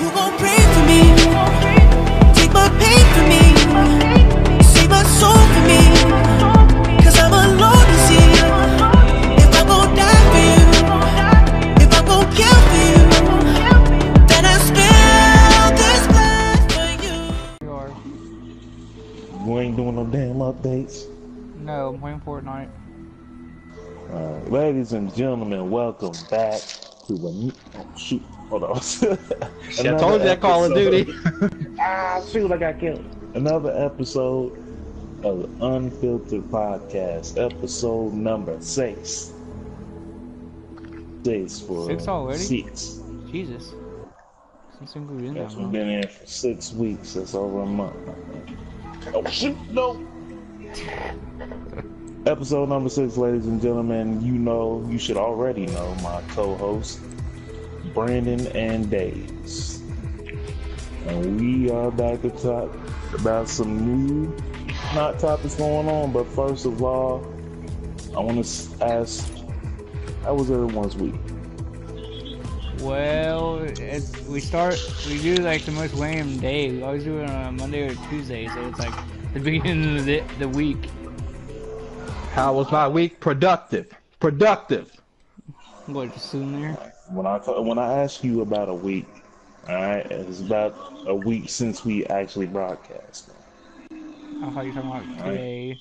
Who gon' pray for me? Take my pain for me. Save my soul for me. Cause I'm alone to see. If I'm gon' die for you, if I'm gon' kill for you, then I spill this glass for you. You ain't doing no damn updates? No, I'm playing Fortnite. Ladies and gentlemen, welcome back to the... Oh, shoot. Hold on. I told you that Call of Duty. Shoot, I got killed. Another episode of the Unfiltered Podcast, episode number 6. 6 for... 6 already? 6. Jesus. Since we've been Yes, that we've long. been in for 6 weeks. That's over a month. Oh, shoot, no! Episode number 6, ladies and gentlemen. You should already know my co-host, Brandon and Days. And we are back to talk about some new, not topics going on, but first of all, I want to ask, how was everyone's week? Well, we do like the most random day. We always do it on a Monday or Tuesday, so it's like the beginning of the week. How was my week? Productive. What, just sitting there? When I ask you about a week, alright, it's about a week since we actually broadcast. I thought you were talking about today.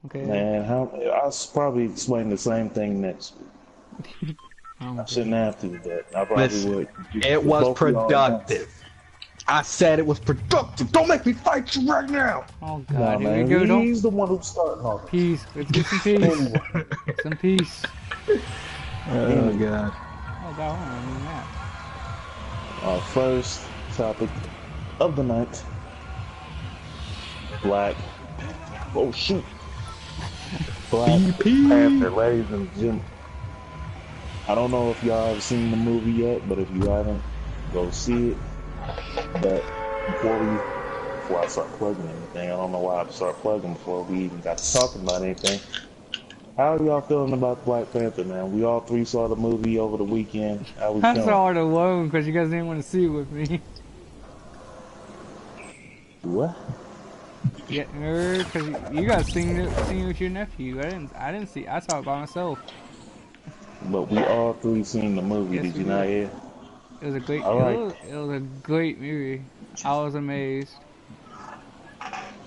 Okay. Man, I'll probably explain the same thing next week. I shouldn't have to, but I probably Listen, would. it was productive. I said it was productive. Don't make me fight you right now. Oh Nah, god, here man, we go. he's the one who's starting off. Peace. Let's get some peace. Some peace. Oh god. Oh god, I don't mean that. Our first topic of the night. Black. Oh shoot. Black Panther, ladies and gentlemen. I don't know if y'all have seen the movie yet, but if you haven't, go see it. But before I start plugging anything, I don't know why I start plugging before we even got to talking about anything. How are y'all feeling about Black Panther, man? We all three saw the movie over the weekend. How we I feeling? saw it alone because you guys didn't want to see it with me. What? Yeah, because you guys seen it with your nephew. I didn't see. I saw it by myself. But we all three seen the movie. Yes, Did you we not did. hear? It was a great. All right. It was a great movie. I was amazed.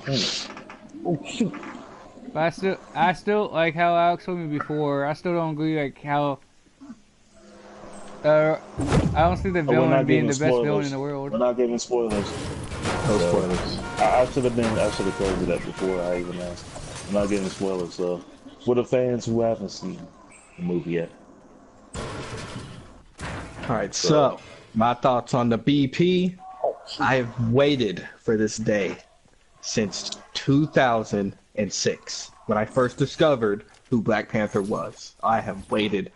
Oh shoot! But I still like how Alex told me before. I still don't agree like how. I don't see the villain being the best villain in the world. We're not giving spoilers. No spoilers. I should have told you that before I even asked. I'm not giving spoilers. So, for the fans who haven't seen the movie yet. Alright, so my thoughts on the BP. I have waited for this day since 2006 when I first discovered who Black Panther was. I have waited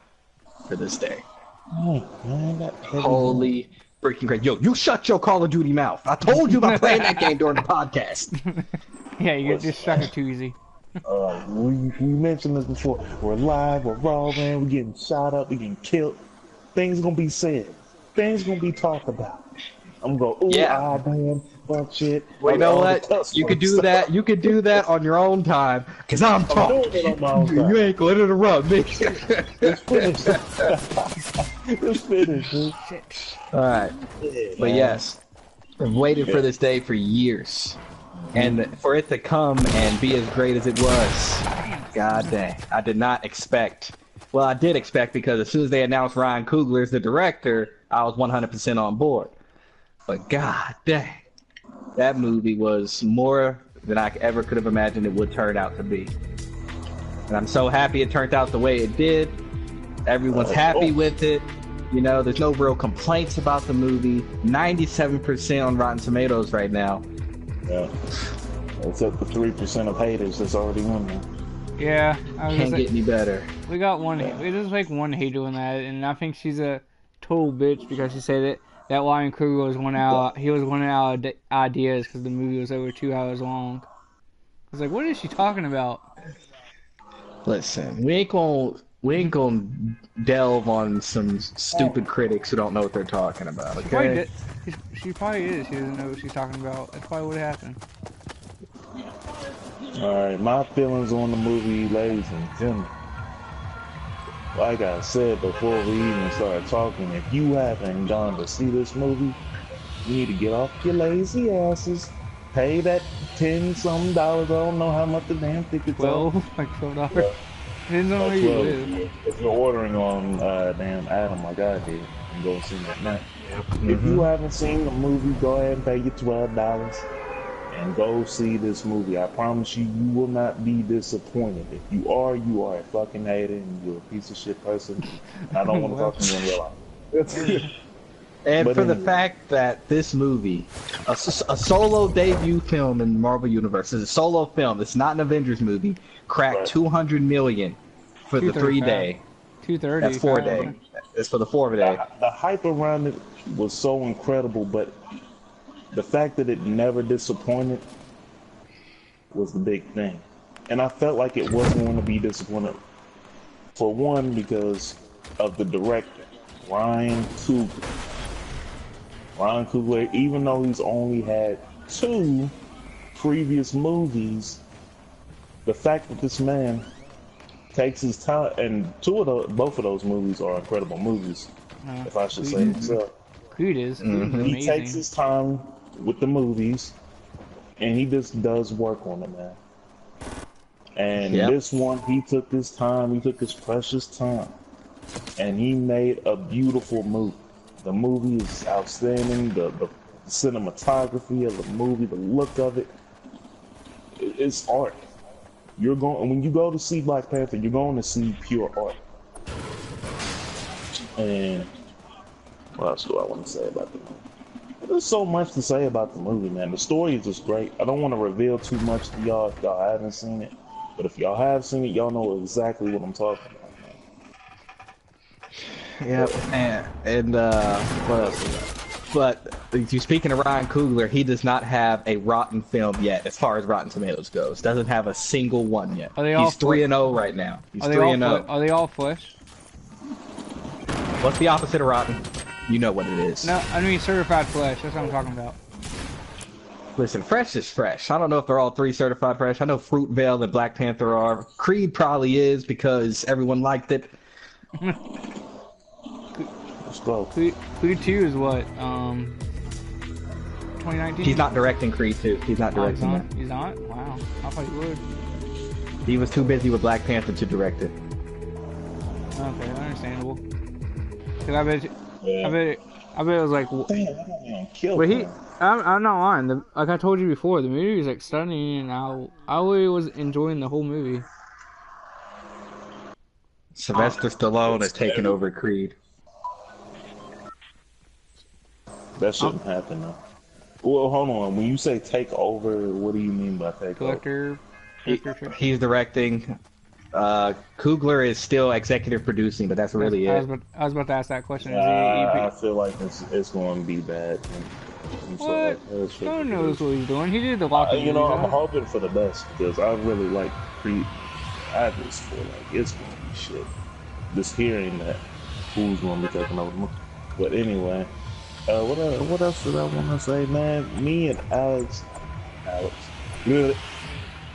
for this day. Oh, man, Holy freaking great. Yo, you shut your Call of Duty mouth. I told you about playing that game during the podcast. Yeah, you get distracted too easy. we mentioned this before. We're live, we're raw, man. We're getting shot up, we're getting killed. Things gonna be said. Things gonna be talked about. I'm gonna go, ooh, Yeah. damn, fuck shit. Well, you know what? You could do that. You could do that on your own time, cause I'm talking. doing it on my own time. You ain't gonna interrupt me. It's finished. It's finished, dude. All right, but yes, I've waited for this day for years, and for it to come and be as great as it was, god dang, I did not expect. Well, I did expect because as soon as they announced Ryan Coogler as the director, I was 100% on board. But god dang, that movie was more than I ever could have imagined it would turn out to be. And I'm so happy it turned out the way it did. Everyone's happy with it. You know, there's no real complaints about the movie. 97% on Rotten Tomatoes right now. Yeah. Except the 3% of haters that's already on there. Yeah, I was Can't like, get any better. we got one. There's like one hater on that, and I think she's a total bitch because she said that Ryan Coogler was one out. He was one out of ideas because the movie was over 2 hours long. I was like, what is she talking about? Listen, we ain't gonna we ain't gonna delve on some stupid critics who don't know what they're talking about, okay? She probably is. She doesn't know what she's talking about. That's probably what happened. Alright, my feelings on the movie, ladies and gentlemen. Like I said before we even started talking, if you haven't gone to see this movie, you need to get off your lazy asses, pay that $10-some. I don't know how much the damn tickets are. Like $12. Depends on where you live. If you're ordering on damn Adam like I did, and go see it at night. If you haven't seen the movie, go ahead and pay your $12 and go see this movie. I promise you, you will not be disappointed. If you are a fucking hater and you're a piece of shit person. I don't want to talk to you in real life. And but for the fact that this movie, a solo debut film in the Marvel Universe, is a solo film, it's not an Avengers movie, cracked 200 million for the 3-day. 230. That's 4-day. It's for the 4-day. The hype around it was so incredible, but the fact that it never disappointed was the big thing. And I felt like it wasn't going to be disappointed. For one, because of the director, Ryan Coogler, even though he's only had 2 previous movies, the fact that this man takes his time, and both of those movies are incredible movies, if I should say so. Creed is amazing. He takes his time with the movies, and he just does work on it, man. And this one, he took his time, he took his precious time, and he made a beautiful movie. The movie is outstanding. The cinematography of the movie, the look of it, it's art. When you go to see Black Panther, you're going to see pure art. And what else do I want to say about the movie? There's so much to say about the movie, man. The story is just great. I don't want to reveal too much to y'all if y'all haven't seen it. But if y'all have seen it, y'all know exactly what I'm talking about. Yep, and what else? But speaking of Ryan Coogler, he does not have a rotten film yet, as far as Rotten Tomatoes goes. Doesn't have a single one yet. He's 3-0 right now. He's 3-0. Are they all flesh? What's the opposite of rotten? You know what it is. No, I mean certified flesh. That's what I'm talking about. Listen, fresh is fresh. I don't know if they're all 3 certified fresh. I know Fruitvale and Black Panther are. Creed probably is because everyone liked it. Let's go. Creed 2 is what? 2019? He's not directing Creed 2. He's not directing that. He's not? Wow. I thought he would. He was too busy with Black Panther to direct it. Okay, understandable. Cause I bet it was like. But I'm not lying. Like I told you before, the movie was like stunning, and I really was enjoying the whole movie. Sylvester Stallone is taking over Creed. That shouldn't happen, though. Well, hold on. When you say take over, what do you mean by take over? He's directing. Coogler is still executive producing, but that's really it. I was about to ask that question. I feel like it's going to be bad. What? No one knows what he's doing. He did the Walking You know, I'm hoping for the best because I really like Creed. I just feel like it's going to be shit. Just hearing that who's going to be taking over the movie. But anyway, what else did I want to say, man? Me and Alex, good.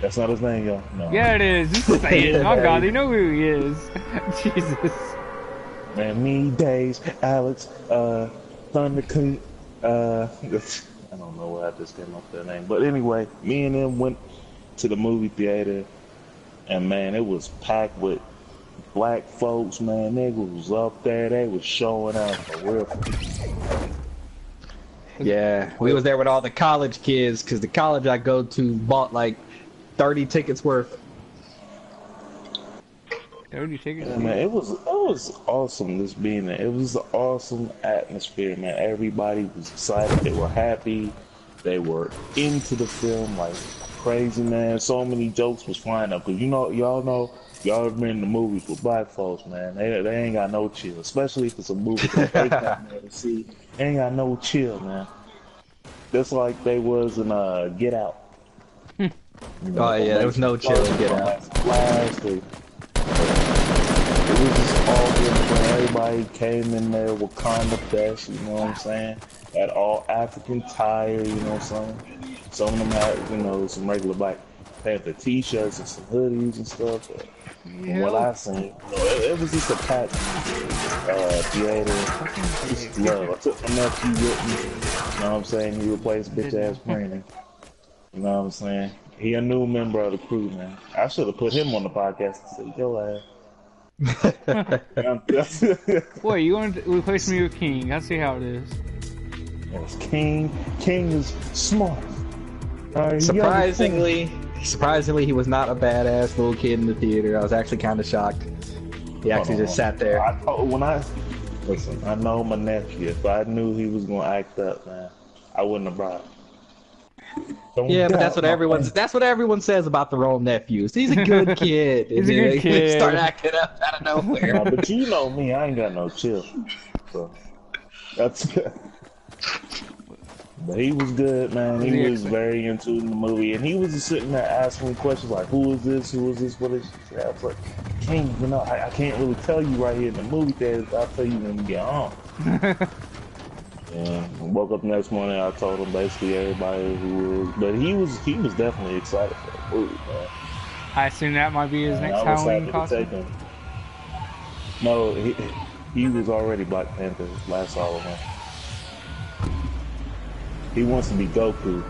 That's not his name, y'all. No. Yeah, it is. Just say it. Oh God, they know who he is. Jesus. Man, me, Days, Alex, Thundercoot. I don't know where I just came up with that name, but anyway, me and them went to the movie theater, and man, it was packed with black folks. Man, niggas was up there. They was showing out for real. Yeah, we was there with all the college kids because the college I go to bought like 30 tickets worth. 30 tickets? Yeah, man, it was awesome just being there. It was an awesome atmosphere, man. Everybody was excited. They were happy. They were into the film like crazy, man. So many jokes was flying up. Because y'all have been in the movies with black folks, man. They ain't got no chill. Especially if it's a movie that they come there to see. They ain't got no chill, man. Just like they was in Get Out. You know, oh yeah, there was no chill in Get Out. it was just all good fun. Everybody came in there with kind of best, you know what I'm saying? Had all African attire, you know what I'm saying? Some of them had, you know, some regular Black Panther t-shirts and some hoodies and stuff. But from what I seen, you know, it was just a packed theater. Just love. I took my nephew with me. You know what I'm saying? He replaced bitch ass Brandon. You know what I'm saying? He a new member of the crew, man. I should have put him on the podcast and said, yo ass. Boy, you want to replace me with King? I see how it is. Yes, King. King is smart. Surprisingly, he was not a badass little kid in the theater. I was actually kind of shocked. He actually just sat there. Listen, I know my nephew. If I knew he was gonna act up, man, I wouldn't have brought him. Yeah, but that's what everyone says about their own nephews. He's a good kid. He's a good kid. Start acting up out of nowhere. No, but you know me, I ain't got no chill. So that's good. But he was good, man. He was very into the movie, and he was just sitting there asking questions like, "Who is this? Who is this? What is?" I was like, "King, you know, I can't really tell you right here in the movie theater. I'll tell you when we get home." And woke up the next morning. I told him basically everybody who was, but he was definitely excited for the movie, man. I assume that might be his next Halloween costume. No, he was already Black Panther last Halloween. He wants to be Goku.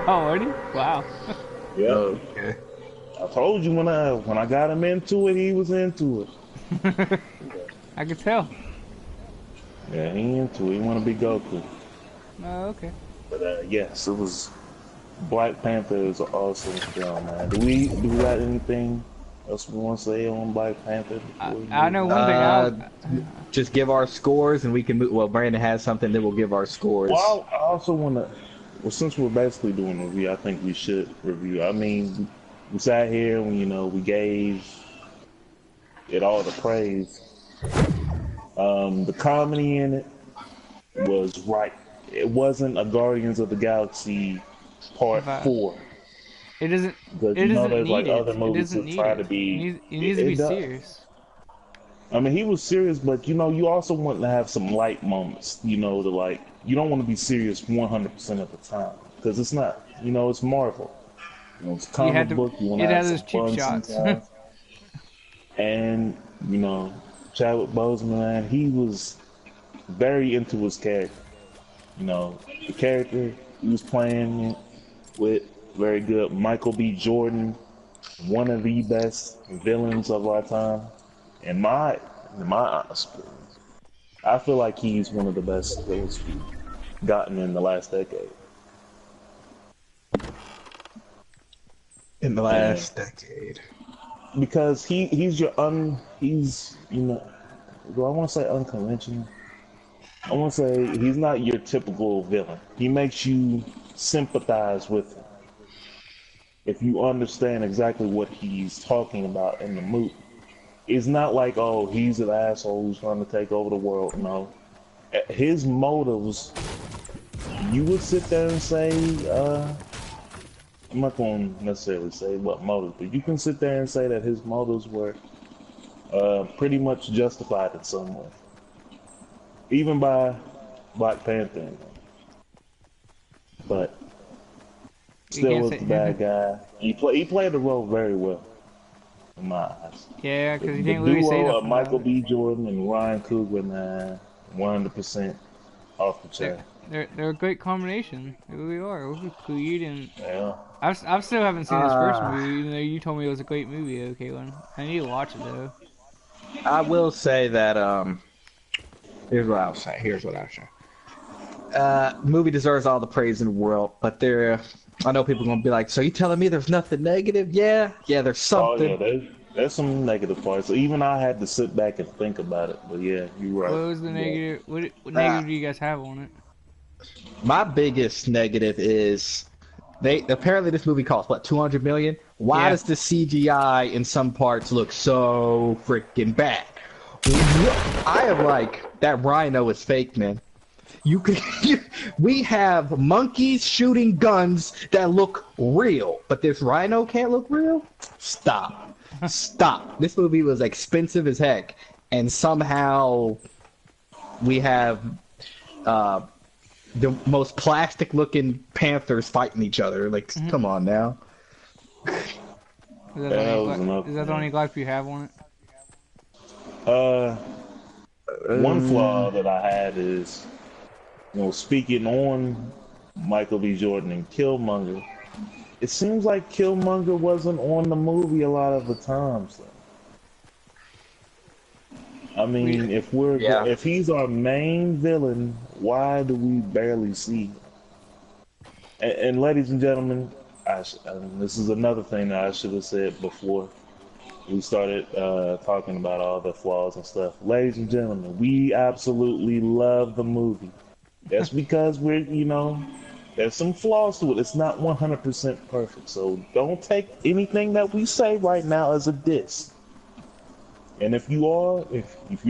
Already? Wow. Yeah. Okay. I told you when I got him into it, he was into it. I could tell. Yeah, he into it. He want to be Goku. Oh, okay. But yes, it was. Black Panther is an awesome film, man. Do we got anything else we want to say on Black Panther? I know one thing. Just give our scores, and we can move. Well, Brandon has something that will give our scores. Well, I also want to. Well, since we're basically doing a review, I think we should review. I mean, we sat here and we gave it all the praise. The comedy in it was right. It wasn't a Guardians of the Galaxy Part 4. It doesn't. Because it doesn't there's need other movies that try to be. It needs to be serious. I mean, he was serious, but you also want to have some light moments. To like, you don't want to be serious 100% of the time because it's not. It's Marvel. It's a comic book. You want to have some fun sometimes. And Chadwick Boseman, man, he was very into his character. The character he was playing with, very good. Michael B. Jordan, one of the best villains of our time. In my honest opinion, I feel like he's one of the best villains we've gotten in the last decade. In the last decade. Because do I want to say unconventional? I want to say he's not your typical villain. He makes you sympathize with him if you understand exactly what he's talking about in the movie. It's not like, oh, he's an asshole who's trying to take over the world. No. His motives, you would sit there and say, I'm not going to necessarily say what motives, but you can sit there and say that his motives were pretty much justified in some way. Even by Black Panther. But still was the bad guy. He played the role very well, in my eyes. Yeah, because he didn't really say that. Michael B. Jordan and Ryan Coogler, man, 100% off the chain. They're a great combination. They really are. Creed and yeah. I still haven't seen this first movie, even though you told me it was a great movie, though, Caitlin. I need to watch it though. I will say that here's what I'll say. Movie deserves all the praise in the world, but I know people are gonna be like, so you telling me there's nothing negative? Yeah, there's something. Oh yeah, there's some negative parts. So even I had to sit back and think about it. But yeah, you're right. What was the negative? What negative do you guys have on it? My biggest negative is apparently this movie cost what, $200 million? Why does the CGI in some parts look so freaking bad? I am like, that rhino is fake, man. We have monkeys shooting guns that look real, but this rhino can't look real? Stop. Stop. This movie was expensive as heck, and somehow we have the most plastic-looking panthers fighting each other. Like, come on now. Is that the only gripe you have on it? One flaw that I had is, speaking on Michael B. Jordan and Killmonger, it seems like Killmonger wasn't on the movie a lot of the times. I mean, if he's our main villain, why do we barely see him? And ladies and gentlemen, this is another thing that I should have said before we started talking about all the flaws and stuff. Ladies and gentlemen, we absolutely love the movie. That's because there's some flaws to it. It's not 100% perfect. So don't take anything that we say right now as a diss. And if you're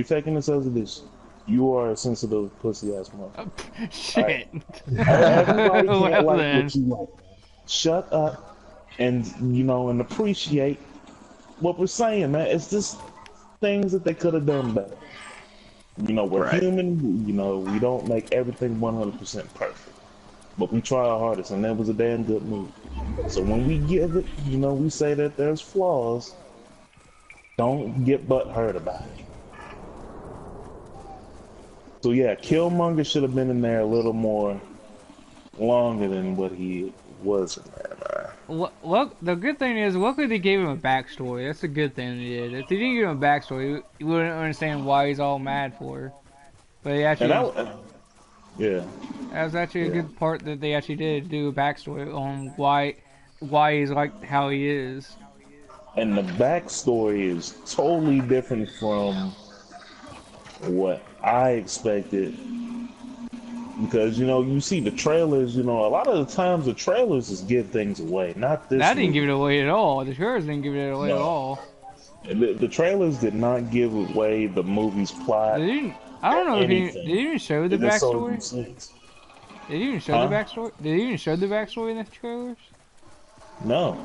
taking this as a diss, you are a sensitive pussy-ass motherfucker. Shit. Right? Everybody can't like what you like. Shut up and appreciate what we're saying, man. It's just things that they could have done better. We're human. We don't make everything 100% perfect, but we try our hardest, and that was a damn good movie. So when we give it, we say that there's flaws. Don't get butthurt about it. So yeah, Killmonger should have been in there a little more longer than what he was in there. Well, the good thing is, luckily they gave him a backstory. That's a good thing they did. If they didn't give him a backstory, you wouldn't understand why he's all mad for her. But he actually, that was actually a good part that they actually did do a backstory on why he's like how he is. And the backstory is totally different from what I expected. Because, you see the trailers, a lot of the times the trailers just give things away. Not this That didn't give it away at all. The trailers didn't give it away at all. The trailers did not give away the movie's plot. I don't know if did they even show the backstory? Did they even show the backstory? Did they even show the backstory in the trailers? No.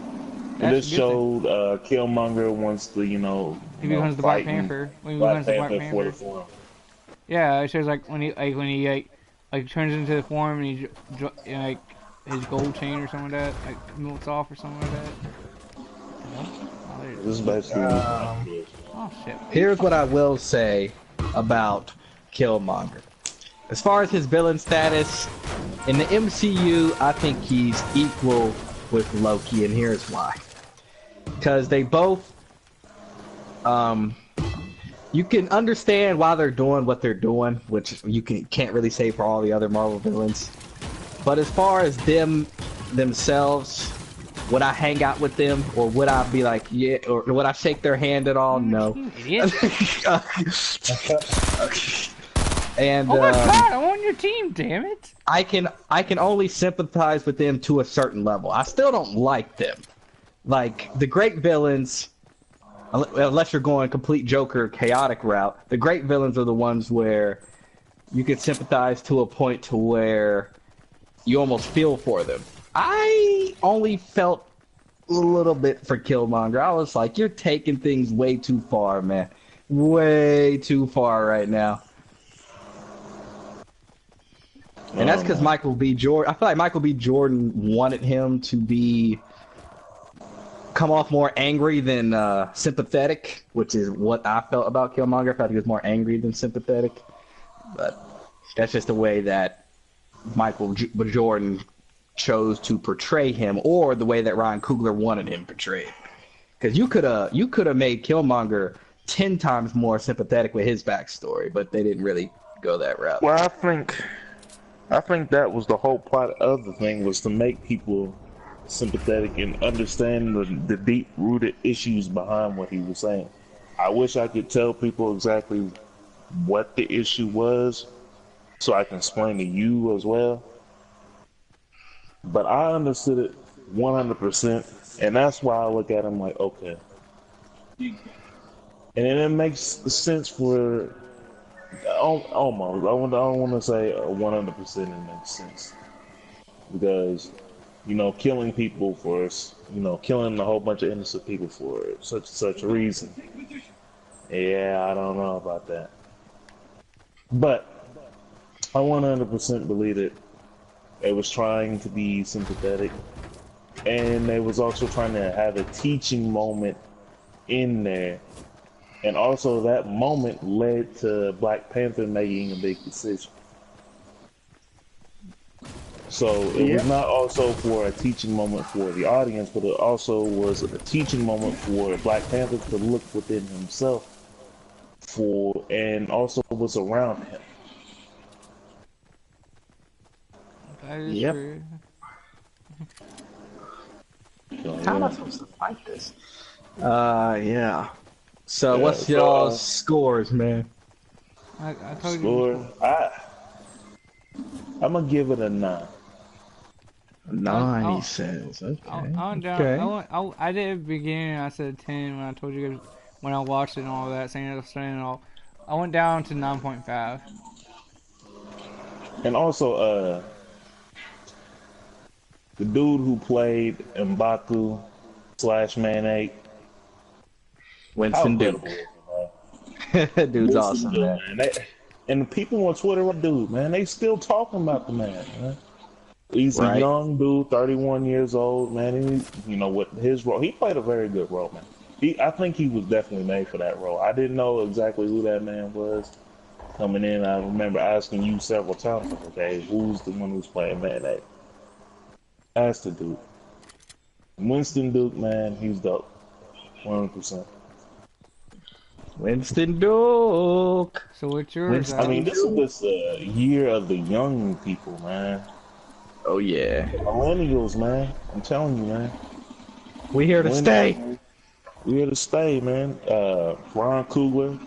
It just showed Killmonger wants to, he becomes the Black Panther. When he becomes the Black Panther. Yeah, it shows when he turns into the form and he his gold chain or something like that melts off or something like that. This is basically. Oh shit. Here's what I will say about Killmonger. As far as his villain status in the MCU, I think he's equal with Loki, and here's why. Because they both, you can understand why they're doing what they're doing, which you can't really say for all the other Marvel villains. But as far as themselves, would I hang out with them, or would I be like, yeah, or would I shake their hand at all? No. And oh my god, I'm on your team, damn it! I can only sympathize with them to a certain level. I still don't like them. Like the great villains, unless you're going complete Joker chaotic route, the great villains are the ones where you can sympathize to a point to where you almost feel for them. I only felt a little bit for Killmonger. I was like, you're taking things way too far, man. Way too far right now. And that's because Michael B. Jordan. I feel like Michael B. Jordan wanted him to come off more angry than sympathetic, which is what I felt about Killmonger. I felt he was more angry than sympathetic. But that's just the way that Michael B. Jordan chose to portray him, or the way that Ryan Coogler wanted him portrayed. Because you could have made Killmonger 10 times more sympathetic with his backstory, but they didn't really go that route. Well, I think that was the whole plot of the thing, was to make people sympathetic and understand the deep-rooted issues behind what he was saying. I wish I could tell people exactly what the issue was so I can explain to you as well. But I understood it 100%, and that's why I look at him like, okay. And then it makes sense for Almost. I don't want to say 100% in that sense because killing people for killing a whole bunch of innocent people for such a reason. Yeah, I don't know about that, but I 100% believe it. It was trying to be sympathetic, and they was also trying to have a teaching moment in there. And also that moment led to Black Panther making a big decision. So it was not also for a teaching moment for the audience, but it also was a teaching moment for Black Panther to look within himself and also what's around him. That is true. How am I supposed to fight this? Yeah. So what's y'all's scores, man? I told Score. you. I'm gonna give it a 9. 9, he says. Okay. I went down. I did at the beginning. I said 10 when I told you guys when I watched it and all that, saying it was saying all. I went down to 9.5. And also, the dude who played M'Baku / Man 8. Winston Duke. Dude's Winston awesome, Duke, man. And the people on Twitter, dude, man, they still talking about the man. He's a young dude, 31 years old, man. What his role, he played a very good role, man. I think he was definitely made for that role. I didn't know exactly who that man was coming in. I remember asking you several times, okay, who's the one who's playing Man 8? That's the dude. Winston Duke, man, he's dope. 100%. Winston Duke. So what's yours? I mean, this is the year of the young people, man. Oh yeah, millennials, man. I'm telling you, man. We here to stay. We here to stay, man. Ron Coogler,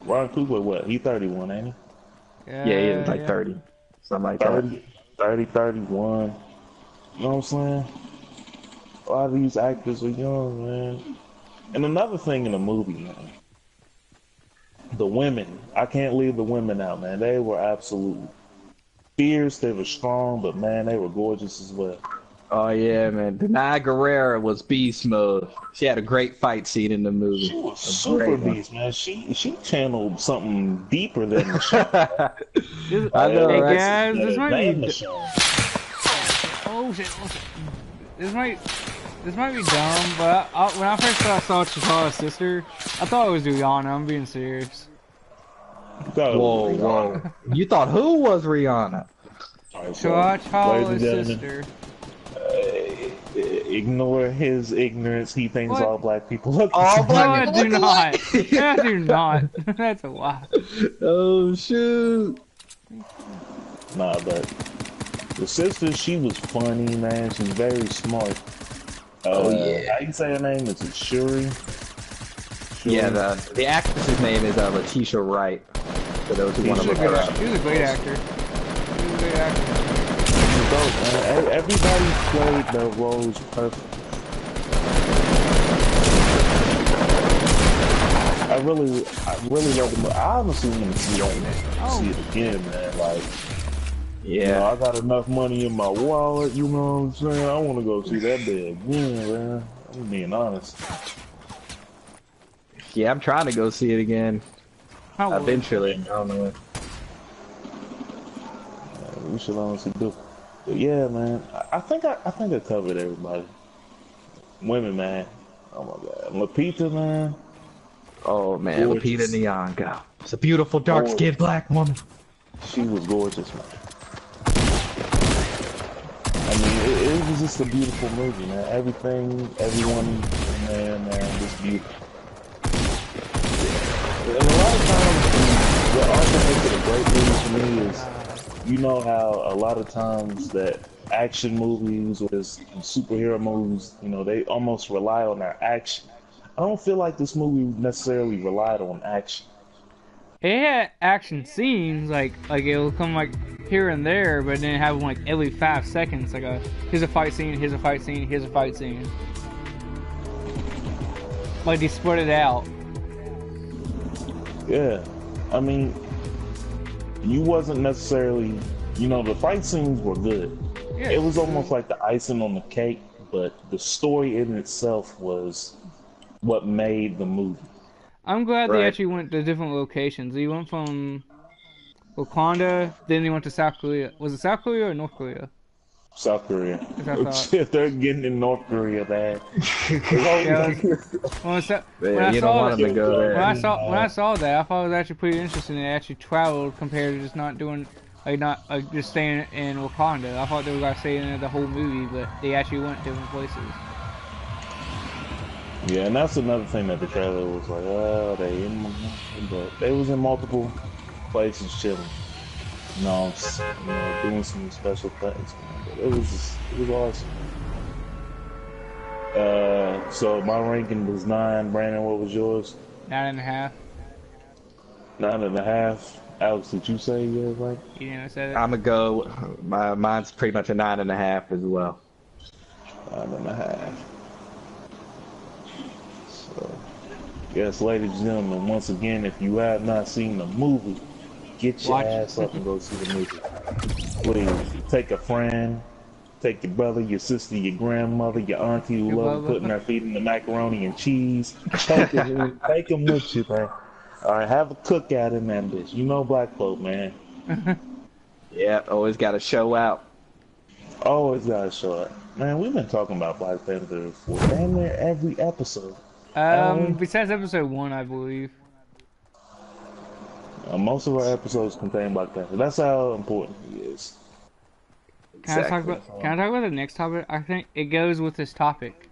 what? He 31, ain't he? Yeah, he is like 30. Something like 30, 31. You know what I'm saying? A lot of these actors are young, man. And another thing in the movie, man. The women. I can't leave the women out, man. They were absolutely fierce. They were strong, but man, they were gorgeous as well. Oh yeah, man. Denai Guerrera was beast mode. She had a great fight scene in the movie. She was super beast, man. She channeled something deeper than the show. I know, hey right? guys, this might be. Oh shit! This might be dumb, but when I first saw Chikara's sister, I thought it was Rihanna. I'm being serious. Whoa. You thought who was Rihanna? Chikara's sister. Ignore his ignorance. He thinks all black people look all black people. I do not. That's a lie. Oh shoot. Nah, but the sister, she was funny, man. She's very smart. Oh yeah. How you say her name? Is it Shuri? Yeah, the actress's name is Letitia Wright. For those who want to look her up. She was a great actor. Everybody played their roles perfect. I really love the movie. I honestly want to see it again, man. Like, I got enough money in my wallet, you know what I'm saying? I want to go see that day again, man. I'm being honest. Yeah, I'm trying to go see it again. Eventually. I don't know. We should honestly do. But yeah, man. I think I covered everybody. Women, man. Oh my God. Lupita, man. Oh man, gorgeous. Lupita Nyong'o. It's a beautiful dark-skinned black woman. She was gorgeous, man. I mean, it was just a beautiful movie, man. Everyone, man, just beautiful. And a lot of times, what also makes it a great movie for me is, you know how a lot of times that action movies or superhero movies, they almost rely on their action. I don't feel like this movie necessarily relied on action. It had action scenes, like it will come like here and there, but then have them like every 5 seconds, like here's a fight scene, here's a fight scene, here's a fight scene. Like they spread it out. Yeah. I mean, you wasn't necessarily, you know, the fight scenes were good. Yeah, it was almost like the icing on the cake, but the story in itself was what made the movie. I'm glad they actually went to different locations. He went from Wakanda, then he went to South Korea. Was it South Korea or North Korea? South Korea. If they're getting in North Korea, man. When I saw that, I thought it was actually pretty interesting. They actually traveled compared to just not doing, just staying in Wakanda. I thought they were gonna stay in the whole movie, but they actually went different places. Yeah, and that's another thing that the trailer was like, oh, but they was in multiple places chilling. Doing some special things, man. But it was awesome. So my ranking was 9. Brandon, what was yours? 9.5. 9.5. Alex, did you say yours right? You didn't say that. I'm gonna go. Mine's pretty much a 9.5 as well. 9.5. So, yes, ladies and gentlemen, once again, if you have not seen the movie, get your ass up and go see the movie. Please, take a friend, take your brother, your sister, your grandmother, your auntie who loves putting her feet in the macaroni and cheese. Take them with you, man. Alright, have a cookout in that bitch. You know black folk, man. Yeah, always gotta show out. Always gotta show out. Man, we've been talking about Black Panther for damn near every episode. Besides episode 1, I believe. Most of our episodes contain Black Panther. That's how important he is. Can I talk about the next topic? I think it goes with this topic.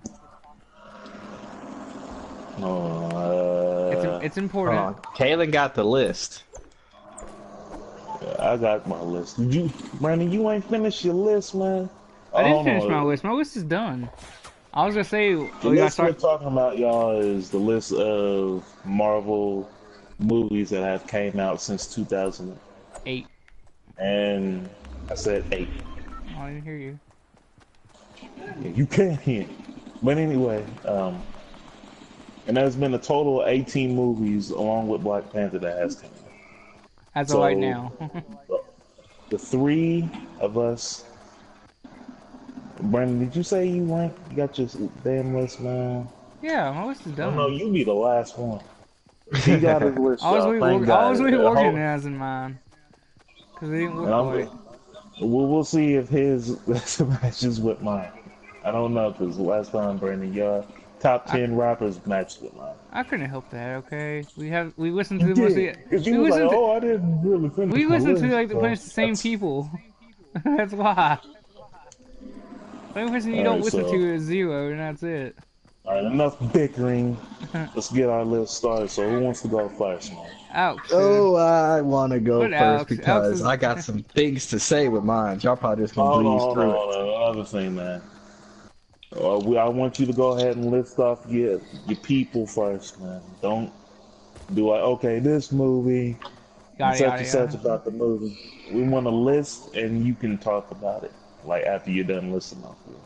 It's important. Kaylin got the list. Yeah, I got my list. Brandon, you ain't finished your list, man. I didn't finish my list. My list is done. I was gonna say the list we're talking about, y'all, is the list of Marvel movies that have came out since 2008. And I said 8. Oh, I didn't hear you. Yeah, you can't hear. But anyway, and there's been a total of 18 movies along with Black Panther that has come out. As of right now. The 3 of us. Brandon, did you say you got your damn list, man? Yeah, my list is done. No, you be the last one. He got his list. I was reorganizing mine. Because it didn't look right. We'll see if his list matches with mine. I don't know, because last time, Brandon, your top 10 rappers matched with mine. I couldn't help that, okay? We listened to mostly. You was like, I didn't really finish. We listened to the same people. That's why. The only person you don't listen to is Zero, and that's it. Alright, enough bickering. Let's get our list started. So who wants to go first, man? Alex. Oh, I want to go first because I got some things to say with mine. Y'all probably just going to breeze through it. Another thing, man. I want you to go ahead and list off your people first, man. Don't do okay, this movie, such and such about the movie. We want a list, and you can talk about it. Like after you're done listening off here.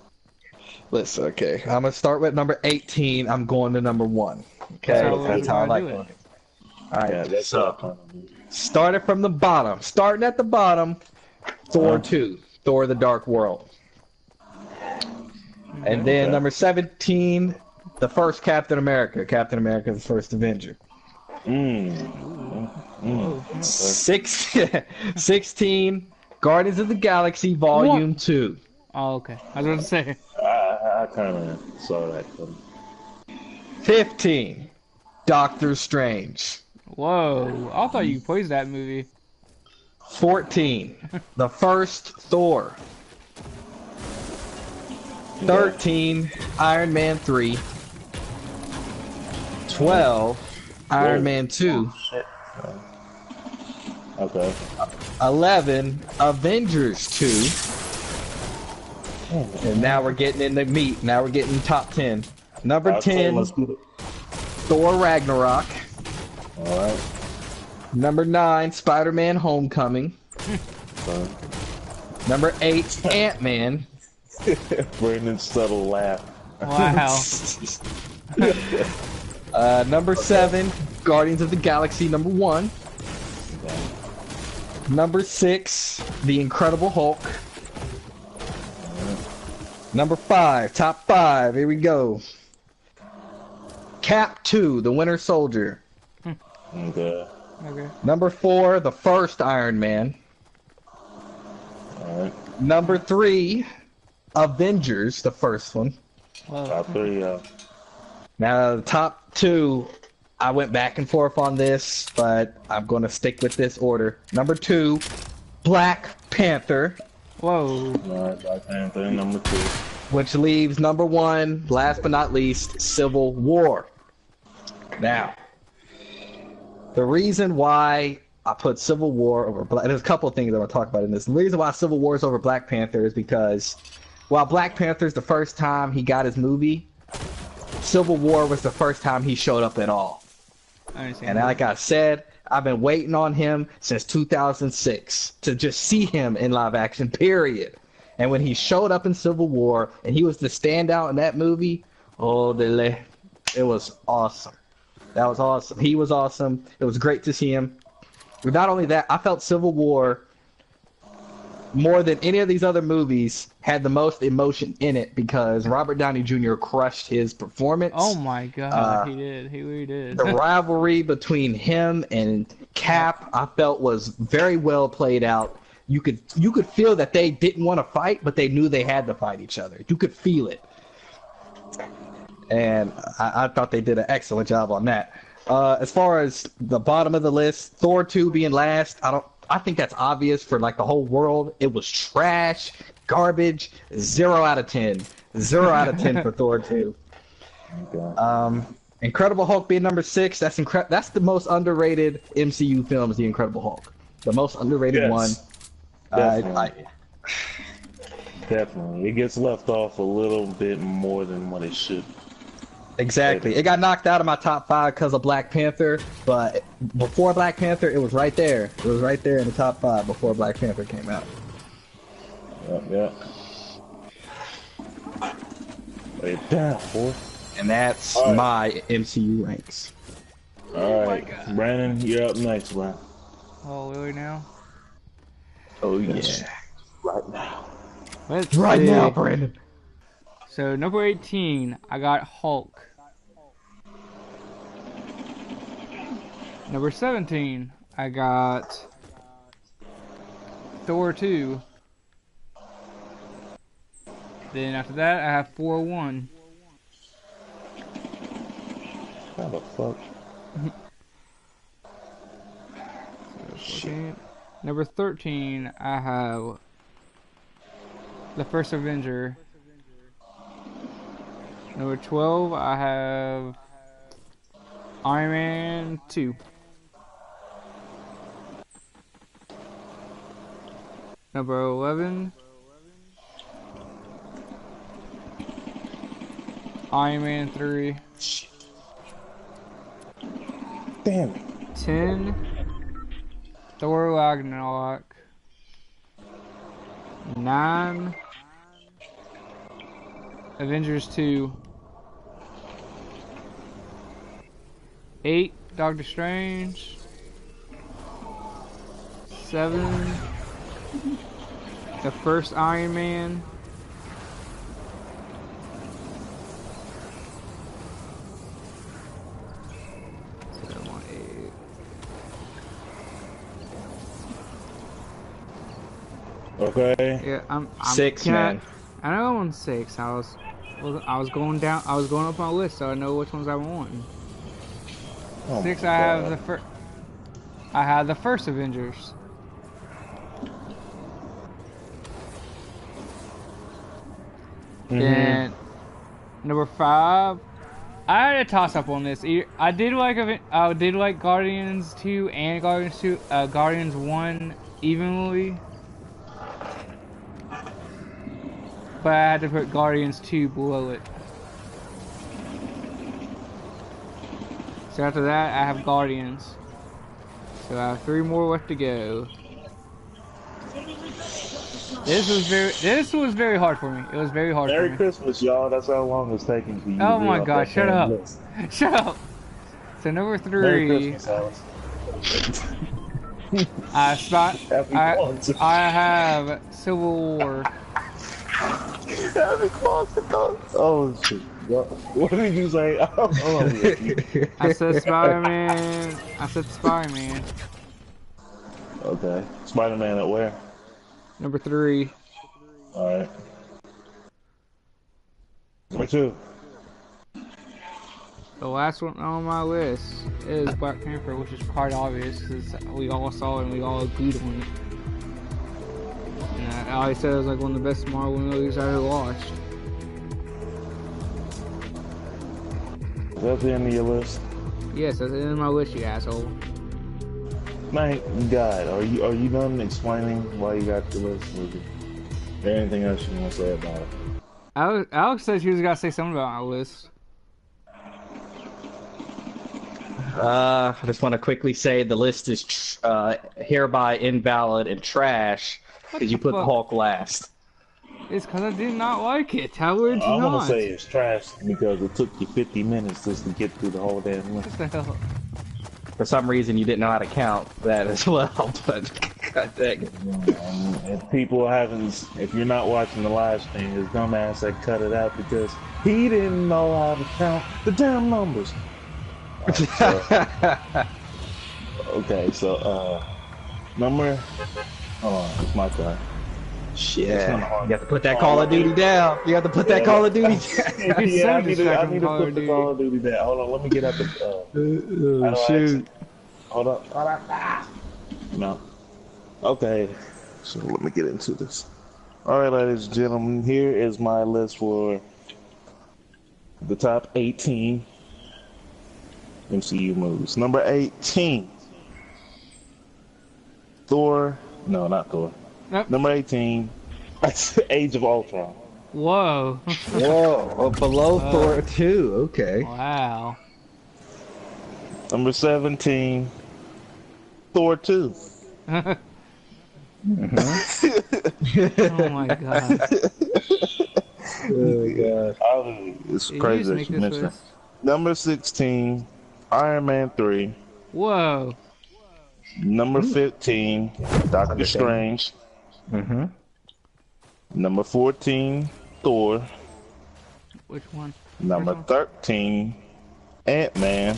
Listen, okay. I'm gonna start with number 18. I'm going to number 1. Okay, that's how I like it. All right, yeah, that's so started from the bottom. Starting at the bottom, Thor 2, Thor: The Dark World, and then number 17, the first Captain America, the First Avenger. 16, Guardians of the Galaxy Volume 2. Oh, okay. I was going to say. I kind of saw that coming. 15, Doctor Strange. Whoa. I thought you praised that movie. 14, the first Thor. 13, Iron Man 3. 12, Iron Man 2. Okay. 11, Avengers 2. And now we're getting in the meat. Now we're getting top 10. Number 10, Thor Ragnarok. Alright. Number 9, Spider-Man Homecoming. Number 8, Ant-Man. Brandon's subtle laugh. Wow. Number 7, Guardians of the Galaxy number 1. Number 6, The Incredible Hulk. Number 5, top 5. Here we go. Cap 2, The Winter Soldier. Okay. Number 4, the first Iron Man. Alright. Number 3, Avengers, the first one. Top 3, yeah. Now, the top 2, I went back and forth on this, but I'm going to stick with this order. Number 2, Black Panther. Whoa. Alright, Black Panther, number 2. Which leaves number 1, last but not least, Civil War. Now, the reason why I put Civil War over Black... There's a couple of things that I'll talk about in this. The reason why Civil War is over Black Panther is because while Black Panther's the first time he got his movie, Civil War was the first time he showed up at all. And like I said, I've been waiting on him since 2006 to just see him in live action, period. And when he showed up in Civil War and he was the standout in that movie, it was awesome. That was awesome. He was awesome. It was great to see him. But not only that, I felt Civil War, more than any of these other movies, had the most emotion in it because Robert Downey Jr. crushed his performance. Oh my God, he did. He really did. The rivalry between him and Cap, I felt, was very well played out. You could feel that they didn't want to fight, but they knew they had to fight each other. You could feel it. And I thought they did an excellent job on that. As far as the bottom of the list, Thor 2 being last, I think that's obvious for like the whole world. It was trash, garbage, 0 out of 10. 0 out of 10 for Thor 2. Incredible Hulk being number 6, that's the most underrated MCU film, is The Incredible Hulk. The most underrated one. Definitely. Definitely. It gets left off a little bit more than what it should. Exactly. It got knocked out of my top 5 because of Black Panther, but before Black Panther, it was right there. It was right there in the top 5 before Black Panther came out. Yep. Lay it down, boy. And that's my MCU ranks. Alright, Brandon, you're up next, bro. Oh, really now? Oh, yeah. Right now. Right now, Brandon. So, number 18, I got Hulk. Number 17, I got Thor 2. Then after that, I have 4-1. How the fuck? Shit. Number 13, I have The First Avenger. Number 12, I have Iron Man 2. Number 11, Iron Man 3. Damn it. 10, Thor Ragnarok. 9, Avengers 2. 8, Doctor Strange. 7, the first Iron Man. 8. Okay. Yeah, I'm 6, man. I know I'm on 6. I was going down. I was going up my list, so I know which ones I want. 6. I have the first. I have the first Avengers. Then number 5. I had a toss up on this. I did like Guardians 2 and Guardians 1 evenly. But I had to put Guardians 2 below it. So after that, I have Guardians. So I have 3 more left to go. This was very hard for me. It was very hard for me. Merry Christmas, y'all. That's how long it's taking for you. Oh my God! Shut up! Shut up! So number 3. Merry Christmas, Alice. I have Civil War. Oh shit! What did you say? I said Spider-Man. I said Spider-Man. Okay, Spider-Man at where? Number 3. All right. Number 2. The last one on my list is Black Panther, which is quite obvious because we all saw it and we all agreed on it. And I always said it was like one of the best Marvel movies I ever watched. That's the end of your list. Yes, that's the end of my list, you asshole. Thank God. Are you done explaining why you got the list? Is there anything else you want to say about it? Alex said she was gonna say something about my list. I just want to quickly say the list is hereby invalid and trash because you put the Hulk last. It's because I did not like it. How would you not? I want to say it's trash because it took you 50 minutes just to get through the whole damn list. What the hell? For some reason, you didn't know how to count that as well, but god dang it. If people haven't, if you're not watching the live stream, his dumbass that cut it out because he didn't know how to count the damn numbers. Okay, so number. Hold on, it's my turn. Shit, you have to put that Call of Duty down. You have to put that Call of Duty down. Yeah, I need to put the Call of Duty down. Hold on, let me get out the. Shoot. Hold up. No. Okay, so let me get into this. All right, ladies and gentlemen, here is my list for the top 18 MCU movies. Number 18, Thor. No, not Thor. Nope. Number 18, Age of Ultron. Whoa. Whoa. Oh, below Thor 2. Okay. Wow. Number 17, Thor 2. Oh my god. Oh god. It's crazy that you mentioned that. Number 16, Iron Man 3. Whoa. Number 15, Doctor Strange. Mm-hmm. Number 14, Thor. Which one? Number 13, Ant-Man.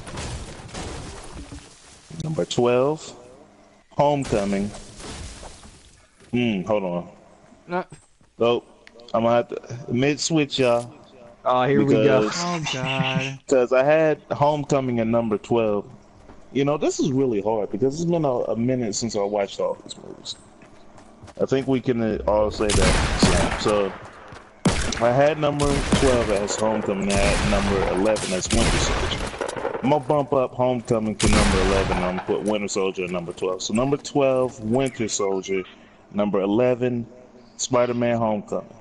Number 12, Homecoming. Hold on. No. So, I'm gonna have to mid-switch, y'all. Oh, here we go. Oh god. Because I had Homecoming at number 12. You know, this is really hard because it's been a minute since I watched all these movies. I think we can all say that. So, I had number 12 as Homecoming. I had number 11 as Winter Soldier. I'm going to bump up Homecoming to number 11. I'm going to put Winter Soldier at number 12. So, number 12, Winter Soldier. Number 11, Spider-Man Homecoming.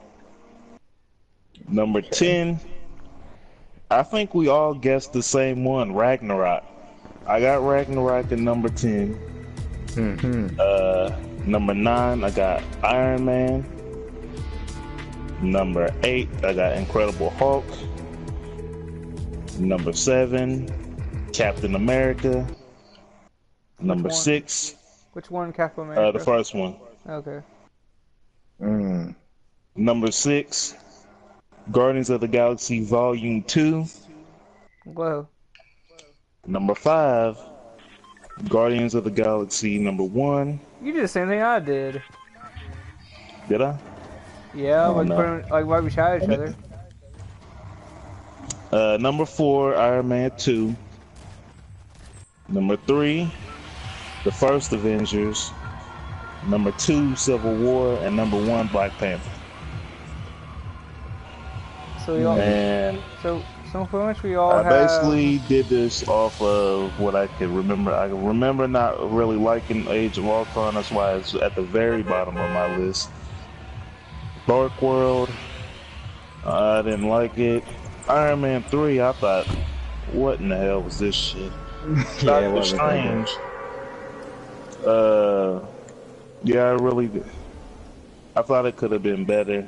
Number 10, I think we all guessed the same one, Ragnarok. I got Ragnarok at number 10. Number 9, I got Iron Man. Number 8, I got Incredible Hulk. Number 7, Captain America. Number 6. Which one, Captain America? The first one. Okay. Number 6, Guardians of the Galaxy Volume 2. Whoa. Number 5, Guardians of the Galaxy number 1. You did the same thing I did. Did I? Yeah, like right beside each other. Number 4, Iron Man 2. Number 3, The First Avengers. Number 2, Civil War, and number 1, Black Panther. So we all. And so pretty much we all. I basically did this off of what I could remember. I can remember not really liking Age of Ultron. That's why it's at the very bottom of my list. Dark World, I didn't like it. Iron Man 3, I thought, what in the hell was this shit? Doctor Strange. Yeah, I really did. I thought it could have been better.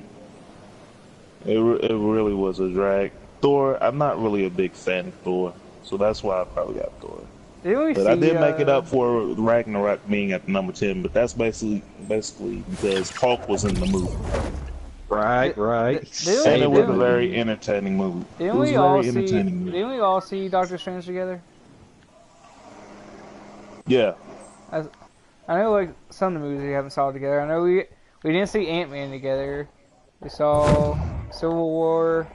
It really was a drag. Thor, I'm not really a big fan of Thor, so that's why I probably got Thor. But I did make it up for Ragnarok being at number 10, but that's basically because Hulk was in the movie. Right. And it was a very entertaining movie. Didn't we all see Doctor Strange together? Yeah. I know, like, some of the movies we haven't saw together. I know we didn't see Ant-Man together. We saw Civil War.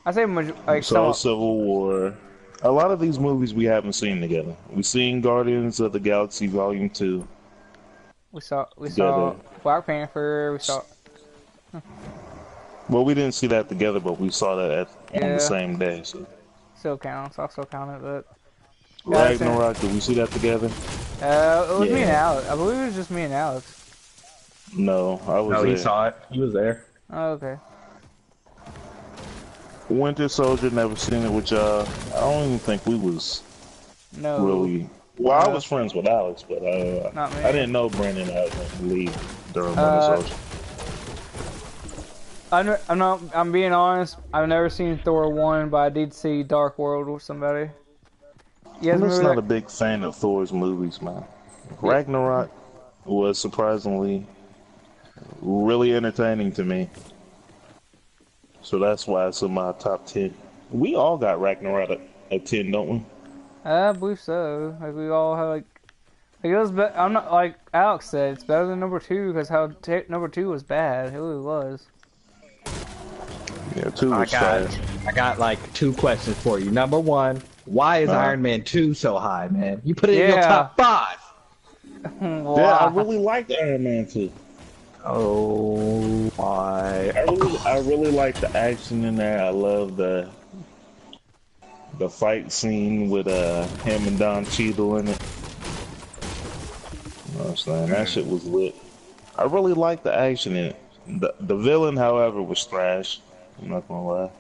I say like Civil War. A lot of these movies we haven't seen together. We've seen Guardians of the Galaxy Volume 2. We saw Black Panther. We saw. Well, we didn't see that together, but we saw that on the same day. So. Still counts. I'll still count it, but. Ragnarok, did we see that together? It was me and Alex. I believe it was just me and Alex. No, I was there. He saw it. He was there. Oh, okay. Winter Soldier, never seen it with y'all. I don't even think we was really. Well, I was friends with Alex, but I didn't know Brandon out and leave during Winter Soldier. I'm being honest. I've never seen Thor 1, but I did see Dark World with somebody. I'm just not a big fan of Thor's movies, man. Ragnarok was surprisingly really entertaining to me. So that's why it's in my top 10. We all got Ragnarok at 10, don't we? I believe so. Like, we all have, like it was I'm not, like Alex said, it's better than number 2, because how number 2 was bad. It really was. Yeah, 2 was trash. I got, like, 2 questions for you. Number 1, why is Iron Man 2 so high, man? You put it in your top 5. Wow. Yeah, I really liked Iron Man 2. Oh, why? I really like the action in there. I love the fight scene with him and Don Cheadle in it. You know what I'm saying? That shit was lit. I really like the action in it. The villain, however, was trash. I'm not gonna lie.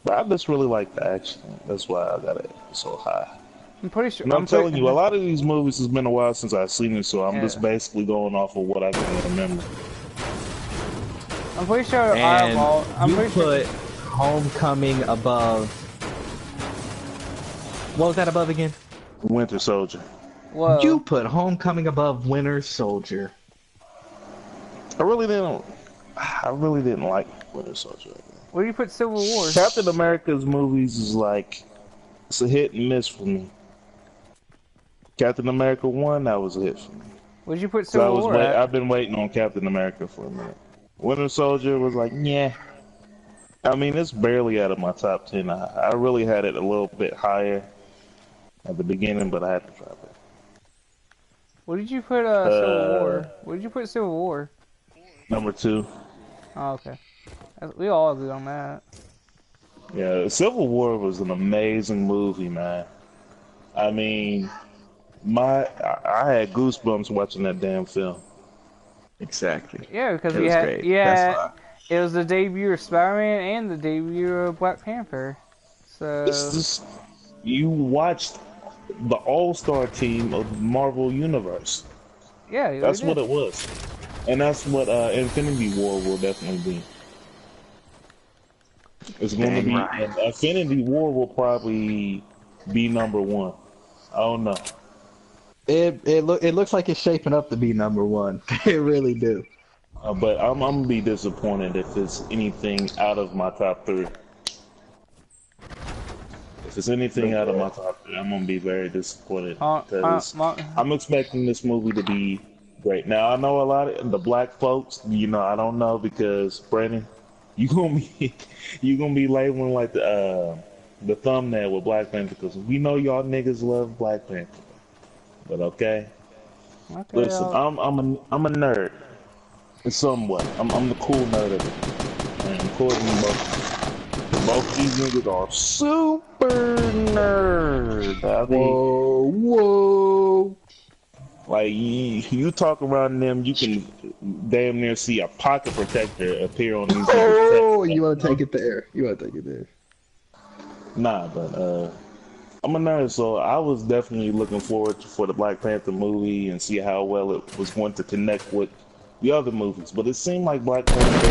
But I just really like the action. That's why I got it so high. I'm pretty sure. And I'm telling you, a lot of these movies has been a while since I've seen it, so I'm just basically going off of what I can remember. I'm pretty sure. You put Homecoming above. What was that above again? Winter Soldier. Whoa. You put Homecoming above Winter Soldier. I really didn't like Winter Soldier. Where do you put Civil War? Captain America's movies is like, it's a hit and miss for me. Captain America 1, that was a hit for me. Where'd you put Civil War at? I've been waiting on Captain America for a minute. Winter Soldier was like, yeah. I mean, it's barely out of my top 10. I really had it a little bit higher at the beginning, but I had to drop it. Where did you put Civil War? Where did you put Civil War? Number 2. Oh, okay. We all agree on that. Yeah, Civil War was an amazing movie, man. I mean, I had goosebumps watching that damn film. Exactly. Yeah, because it was the debut of Spider-Man and the debut of Black Panther. So you watched the all-star team of the Marvel Universe. Yeah, that's what it was, and that's what Infinity War will definitely be. It's going to be Infinity War will probably be number 1. I don't know. It looks like it's shaping up to be number 1. It really do. But I'm gonna be disappointed if it's anything out of my top 3. If it's anything out of my top 3, I'm gonna be very disappointed because I'm expecting this movie to be great. Now I know a lot of the black folks. You know, I don't know because Brandon, you gonna be labeling like the thumbnail with Black Panther because we know y'all niggas love Black Panther. But okay, listen, I'm a nerd. Somewhat, I'm the cool nerd of it. And according to both these niggas are super nerd. I mean, whoa. Like you talk around them, you can damn near see a pocket protector appear on these. Oh, you want to take it there? Nah, but I'm a nerd, so I was definitely looking forward for the Black Panther movie and see how well it was going to connect with the other movies. But it seemed like Black Panther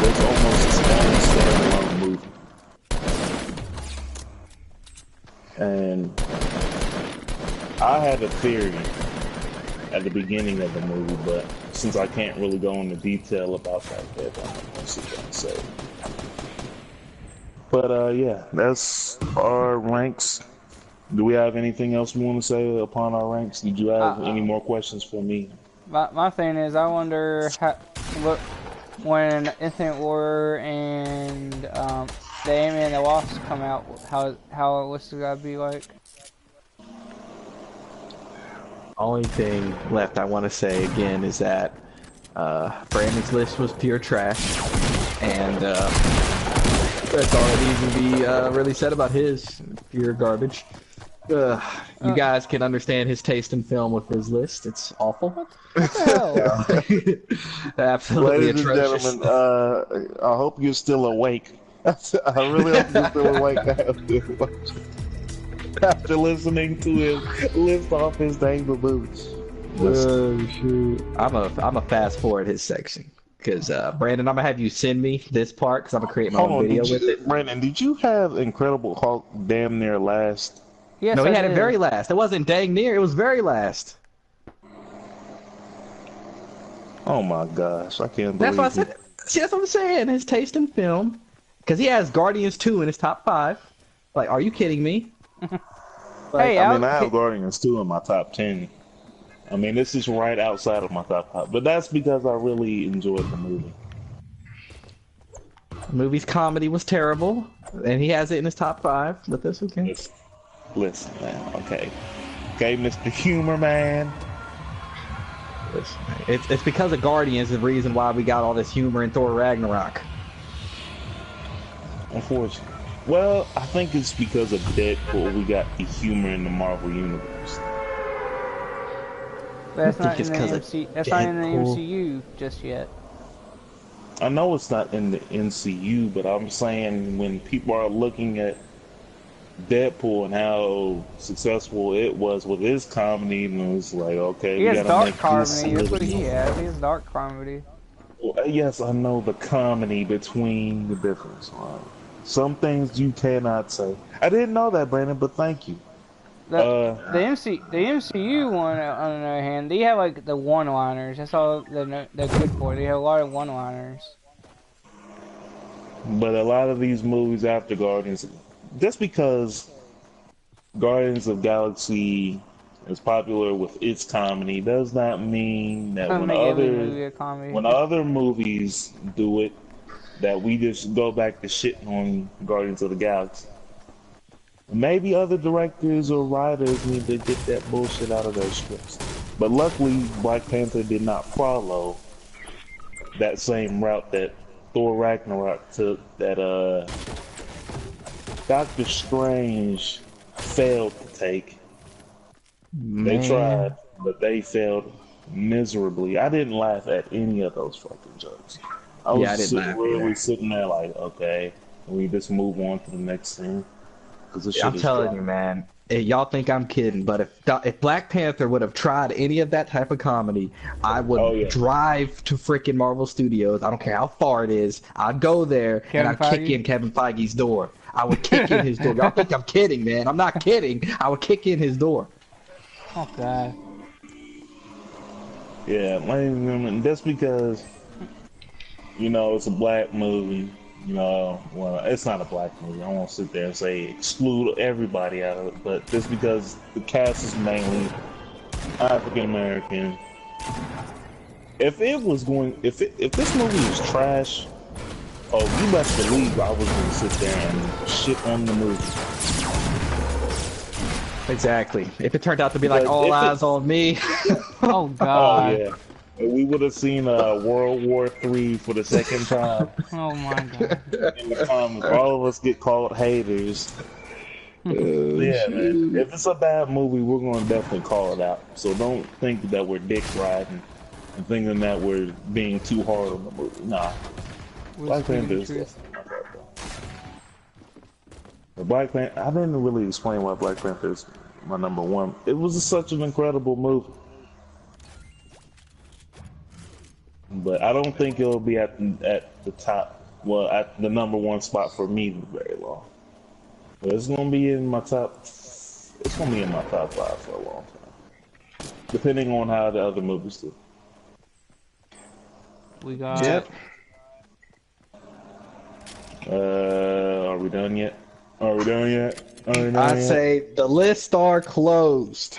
was almost a standalone movie. And I had a theory at the beginning of the movie, but since I can't really go into detail about that, I'm gonna sit there and say. But yeah, that's our ranks. Do we have anything else we want to say upon our ranks? Did you have any more questions for me? My thing is, I wonder when Infinite War and the Ant-Man and the Wasp come out, how what's it gotta be like? Only thing left I want to say again is that Brandon's list was pure trash, and that's all that needs to be really said about his. Pure garbage. You guys can understand his taste in film with his list. It's awful. What the hell? Absolutely Ladies atrocious. and gentlemen, I hope you're still awake. I really hope you're still awake after listening to him list off his dang moves. Shoot. I'm a fast forward his section. Because, Brandon, I'm going to have you send me this part because I'm going to create my own video with it. Brandon, did you have Incredible Hulk damn near last? Yes, no, he had it very last. It wasn't dang near, it was very last. Oh my gosh, I can't believe that's what I said. See, that's what I'm saying. His taste in film. Because he has Guardians 2 in his top 5. Like, are you kidding me? Hey, I have Guardians 2 in my top 10. I mean, this is right outside of my top 5. But that's because I really enjoyed the movie. The movie's comedy was terrible. And he has it in his top 5. But that's okay. Listen, man. Okay, Mr. Humor Man. Listen, it's because of Guardians the reason why we got all this humor in Thor Ragnarok. Unfortunately. Well, I think it's because of Deadpool we got the humor in the Marvel Universe. That's not in the MCU. That's not in the MCU just yet. I know it's not in the MCU, but I'm saying when people are looking at Deadpool and how successful it was with his comedy, and it's like, okay, he has dark comedy. That's what he has. He has dark comedy. Well, yes, I know the comedy between the difference. Some things you cannot say. I didn't know that, Brandon, but thank you. The MCU one, on the other hand, they have like the one-liners. That's all they're good for. They have a lot of one-liners. But a lot of these movies after Guardians, just because Guardians of Galaxy is popular with its comedy, does not mean that when other movies do it, that we just go back to shitting on Guardians of the Galaxy. Maybe other directors or writers need to get that bullshit out of their scripts. But luckily, Black Panther did not follow that same route that Thor Ragnarok took, that Doctor Strange failed to take. Man. They tried, but they failed miserably. I didn't laugh at any of those fucking jokes. I was really sitting there like, okay, we just move on to the next thing. I'm telling you, man. Y'all think I'm kidding, but if Black Panther would have tried any of that type of comedy, I would drive to freaking Marvel Studios. I don't care how far it is. I'd go there and I'd kick in Kevin Feige's door. I would kick in his door. Y'all think I'm kidding, man? I'm not kidding. I would kick in his door. Oh God. Yeah, that's because it's a black movie. Well, it's not a black movie. I won't sit there and say exclude everybody out of it, but just because the cast is mainly African American. If this movie was trash, you best believe I was gonna sit there and shit on the movie. Exactly. If it turned out to be like all eyes on me. Oh God. Oh yeah. We would have seen World War III for the second time. Oh my God. In the comments, all of us get called haters. Yeah, man. If it's a bad movie, we're going to definitely call it out. So don't think that we're dick riding and thinking that we're being too hard on the movie. Nah. Black Panther is definitely not that bad. Black Panther, I didn't really explain why Black Panther is my number one. It was such an incredible movie. But I don't think it'll be at the top, at the number one spot for me very long. But it's going to be in my top It's gonna be in my top 5 for a long time, depending on how the other movies do. We got. Yep. Are we done yet? Are we done yet? I say the lists are closed.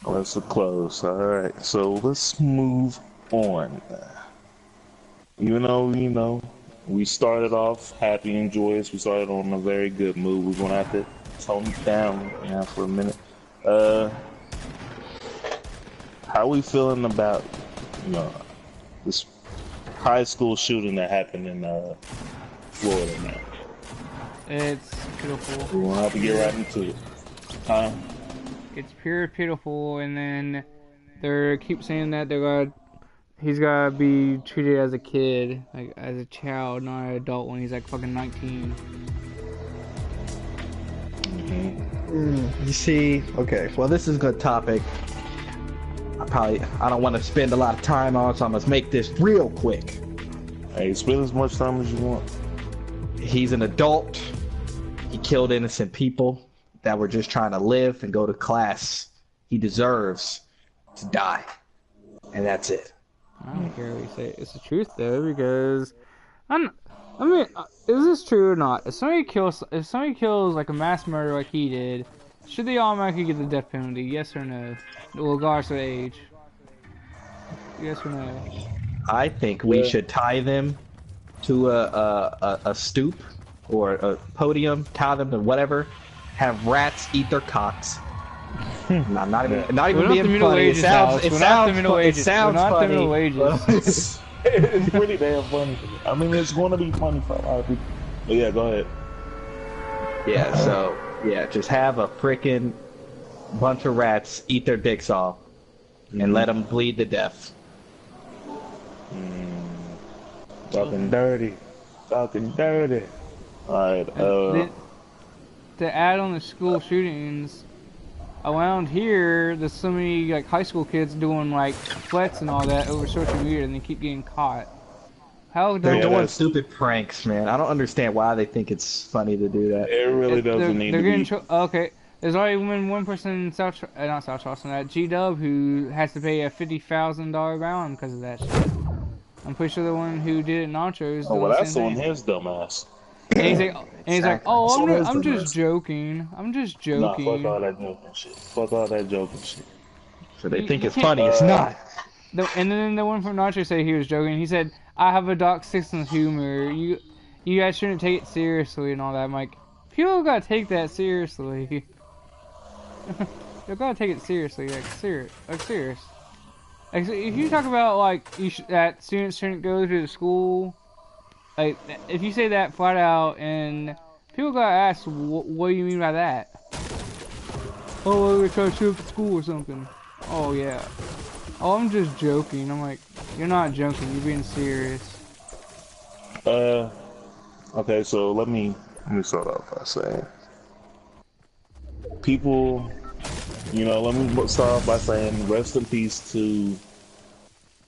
Let's close. All right, so let's move on. Even though, you know, we started off happy and joyous, we started on a very good mood. We're gonna have to tone it down for a minute. How we feeling about, you know, this high school shooting that happened in Florida now? It's pitiful. We're gonna have to get right into it. Huh? It's pure pitiful, and then they keep saying that he's gotta be treated as a kid, like as a child, not an adult when he's like fucking 19. You see, okay, well this is a good topic. I don't want to spend a lot of time on it, so I must make this real quick. Hey, spend as much time as you want. He's an adult. He killed innocent people that were just trying to live and go to class. He deserves to die. And that's it. I don't care what you say. It's the truth, though, because I mean, is this true or not? If somebody kills like a mass murder like he did, should they automatically get the death penalty? Yes or no? Regardless of age. Yes or no? I think we should tie them to a stoop or a podium, tie them to whatever, have rats eat their cocks. Not even being funny. It sounds funny. It's pretty damn funny. I mean, it's going to be funny for a lot of people. But yeah, go ahead. Yeah, so, yeah, just have a freaking bunch of rats eat their dicks off and let them bleed to death. Talking dirty. Talking dirty. Alright, to add on the school shootings, around here, there's so many like high school kids doing like flexes and all that over social media, and they keep getting caught. They're doing stupid pranks, man. I don't understand why they think it's funny to do that. It really doesn't need to be. Okay, there's already one person in not South Charleston, at G-Dub who has to pay a $50,000 bond because of that shit. I'm pretty sure the one who did it, Nacho, is doing the same thing. His dumb ass. And he's like, oh, I'm just joking. I'm just joking. Nah, fuck all that joking shit. Fuck all that joking shit. So they think it's funny. It's not. And then the one from Nacho said he was joking. He said, I have a dark sense of humor. You guys shouldn't take it seriously and all that. I'm like, people gotta take that seriously. You gotta take it seriously, like serious. Like, if you talk about like that students shouldn't go to the school. Like, if you say that flat out, and people gotta ask, what do you mean by that? Oh, we're trying to shoot up the school or something. Oh, yeah. Oh, I'm just joking. I'm like, you're not joking, you're being serious. Okay, so let me start off by saying, people, you know, let me start off by saying, rest in peace to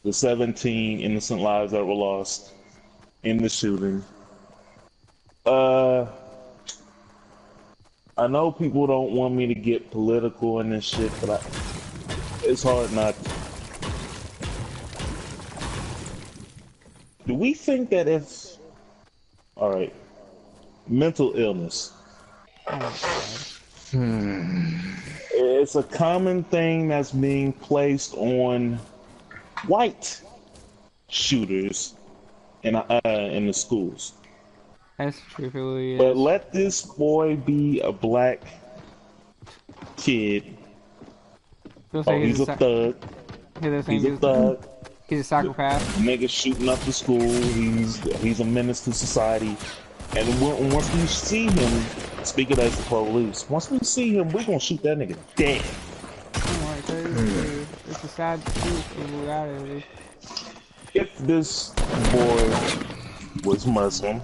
the 17 innocent lives that were lost in the shooting. I know people don't want me to get political in this shit, but it's hard not to. Do we think that if, alright, mental illness, it's a common thing that's being placed on white shooters in the schools. That's true, it really is. But let this boy be a black kid. He's a thug. He's a thug. He's a psychopath. Nigga shooting up the school. He's a menace to society. And once we see him, speaking as the police, once we see him, we're gonna shoot that nigga dead. It's a sad truth of reality. If this boy was Muslim,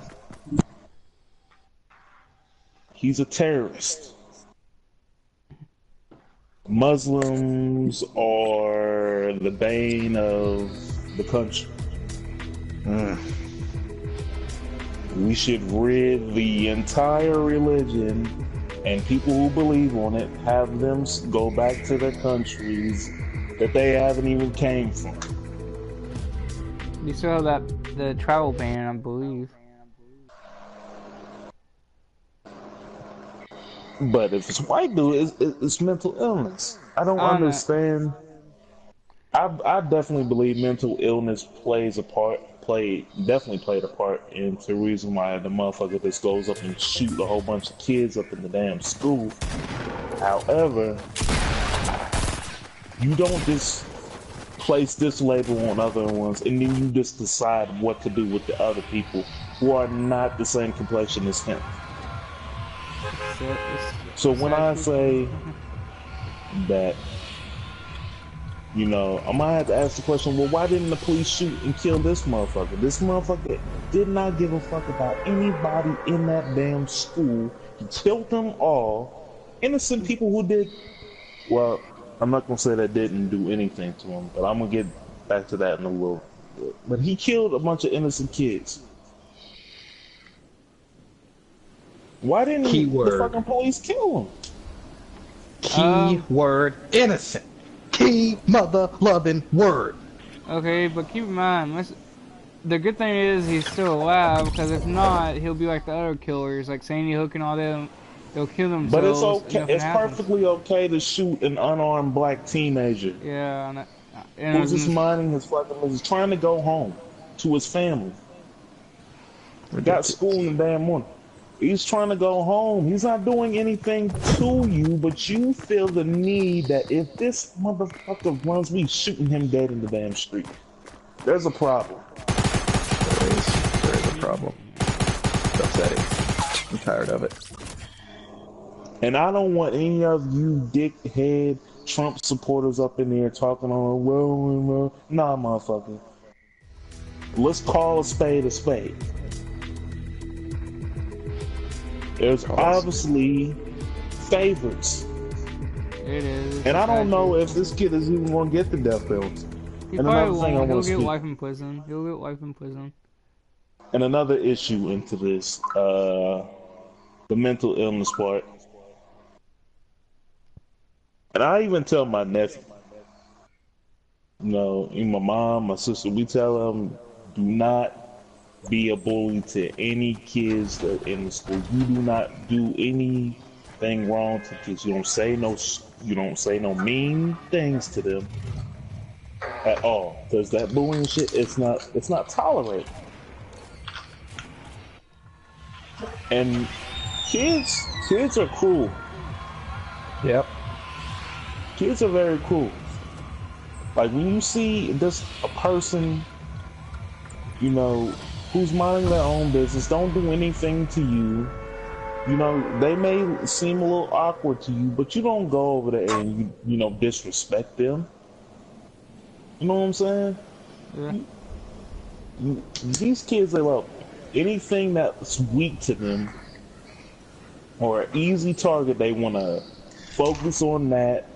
he's a terrorist. Muslims are the bane of the country. We should rid the entire religion and people who believe on it have them go back to their countries that they haven't even came from. You still have the travel ban, I believe. But if it's white dude, it's mental illness. I don't understand. I definitely believe mental illness definitely played a part into the reason why the motherfucker just goes up and shoot a whole bunch of kids up in the damn school. However, you don't just place this label on other ones and then you just decide what to do with the other people who are not the same complexion as him. So when I say that, you know, I might have to ask the question, well, why didn't the police shoot and kill this motherfucker? This motherfucker did not give a fuck about anybody in that damn school. He killed them all. Innocent people who did, well, I'm not going to say that didn't do anything to him, but I'm going to get back to that in a little bit. But he killed a bunch of innocent kids. Why didn't the fucking police kill him? Keyword innocent. Key mother loving word. Okay, but keep in mind, the good thing is he's still alive, because if not, he'll be like the other killers, like Sandy Hook and all them. They'll kill themselves. But it's okay. It's perfectly okay to shoot an unarmed black teenager. Yeah, who's just minding his fucking business, trying to go home to his family. Got school in the damn morning. He's trying to go home. He's not doing anything to you, but you feel the need that if this motherfucker runs, we shooting him dead in the damn street. There's a problem. There is a problem. It's upsetting. I'm tired of it. And I don't want any of you dickhead Trump supporters up in there talking on, well, nah, motherfucker. Let's call a spade a spade. There's obviously favorites. It is. And I don't know if this kid is even going to get the death penalty. He probably won't. He'll get life in prison. He'll get life in prison. And another issue into this, the mental illness part. And I even tell my nephew, you know, my mom, my sister, we tell them, do not be a bully to any kids that are in the school. You do not do anything wrong to kids. You don't say no mean things to them at all. Because that bullying shit, it's not tolerated. And kids are cruel. Yep. Kids are very cruel. Like when you see just a person, you know, who's minding their own business, don't do anything to you. You know, they may seem a little awkward to you, but you don't go over there and you know, disrespect them. You know what I'm saying? Yeah. These kids, they love anything that's weak to them or an easy target. They want to focus on that.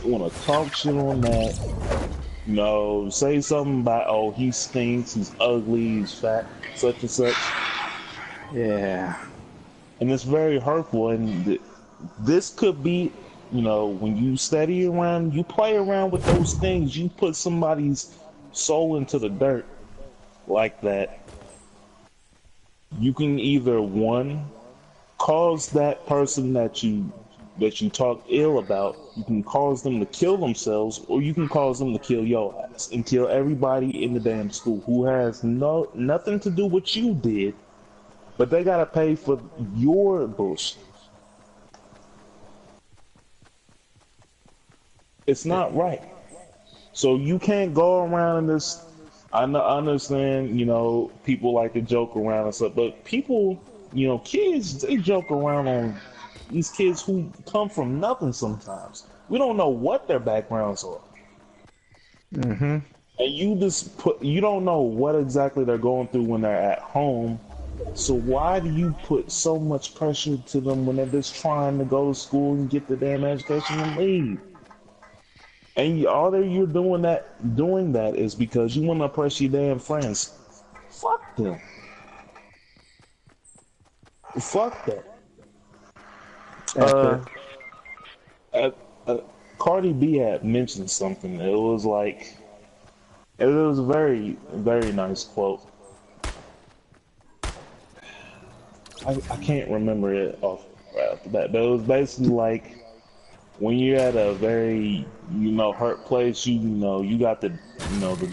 They want to talk shit on that. You know, say something about, oh, he stinks, he's ugly, he's fat, such and such. Yeah. And it's very hurtful. And this could be, you know, when you study around, you play around with those things, you put somebody's soul into the dirt like that, you can either, one, cause that person that you talk ill about, you can cause them to kill themselves, or you can cause them to kill your ass and kill everybody in the damn school who has nothing to do with what you did, but they gotta pay for your bullshit. It's not right. So you can't go around in this. I understand, you know, people like to joke around and stuff, but people, you know, kids, they joke around on these kids who come from nothing sometimes. We don't know what their backgrounds are. Mm-hmm. And you don't know what exactly they're going through when they're at home. So why do you put so much pressure to them when they're just trying to go to school and get the damn education and leave? And all that you're doing that is because you want to oppress your damn friends. Fuck them. Fuck that. Uh, uh, Cardi B had mentioned something. It was like, it was a very, very nice quote. I can't remember it off right off the bat, but it was basically like when you're at a very, hurt place, you got the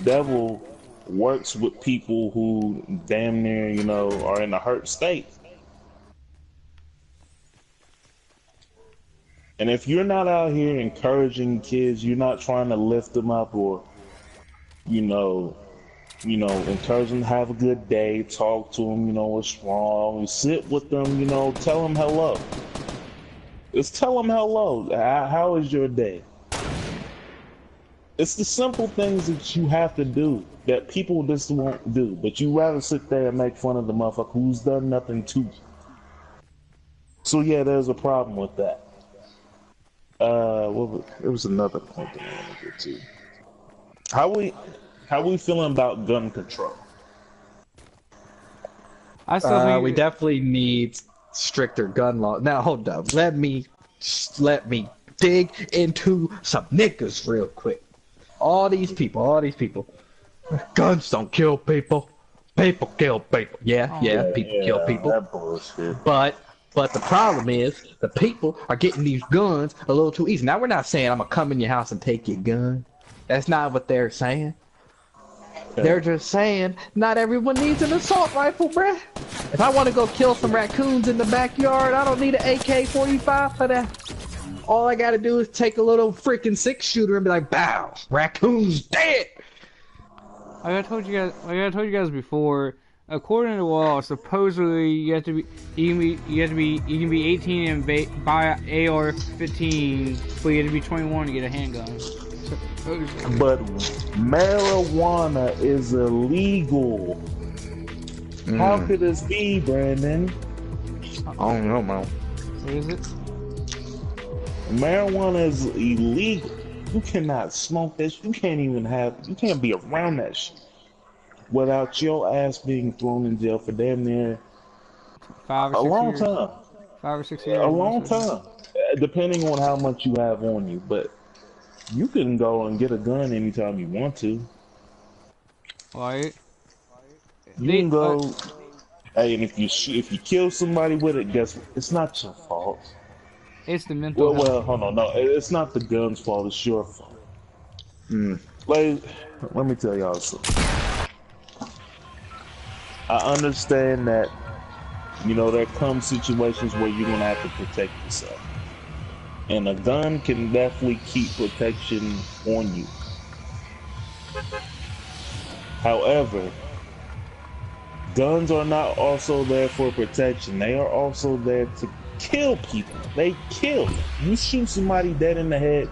devil works with people who damn near, are in a hurt state. And if you're not out here encouraging kids, you're not trying to lift them up or, encourage them to have a good day, talk to them, what's wrong, sit with them, tell them hello. Just tell them hello. How is your day? It's the simple things that you have to do that people just won't do, but you rather sit there and make fun of the motherfucker who's done nothing to you. So yeah, there's a problem with that. There was another point that I wanted to get to. How we feeling about gun control? I still think we definitely need stricter gun law. Now hold up, let me dig into some niggas real quick. All these people. Guns don't kill people. People kill people. Yeah, people kill people. That bullshit. But the problem is the people are getting these guns a little too easy. Now we're not saying I'm gonna come in your house and take your gun. That's not what they're saying. They're just saying not everyone needs an assault rifle, bruh. If I want to go kill some raccoons in the backyard, I don't need an AK-45 for that. All I gotta do is take a little freaking 6-shooter and be like, bow, raccoon's dead. Like I told you guys before. According to the law, supposedly you can be 18 and buy AR-15, but you have to be 21 to get a handgun. But marijuana is illegal. How could this be, Brandon? I don't know, man. What is it? Marijuana is illegal. You cannot smoke this. You can't be around that shit without your ass being thrown in jail for damn near 5 or 6 a long years. time. 5 or 6 years. A long time, depending on how much you have on you. But you can go and get a gun anytime you want to. Right. You can go. Hey, and if you kill somebody with it, guess what? It's not your fault. It's the mental health. Well, hold on. No, it's not the gun's fault. It's your fault. Like, let me tell y'all something. I understand that, there come situations where you're going to have to protect yourself. And a gun can definitely keep protection on you. However, guns are not also there for protection. They are also there to kill people. They kill. You shoot somebody dead in the head,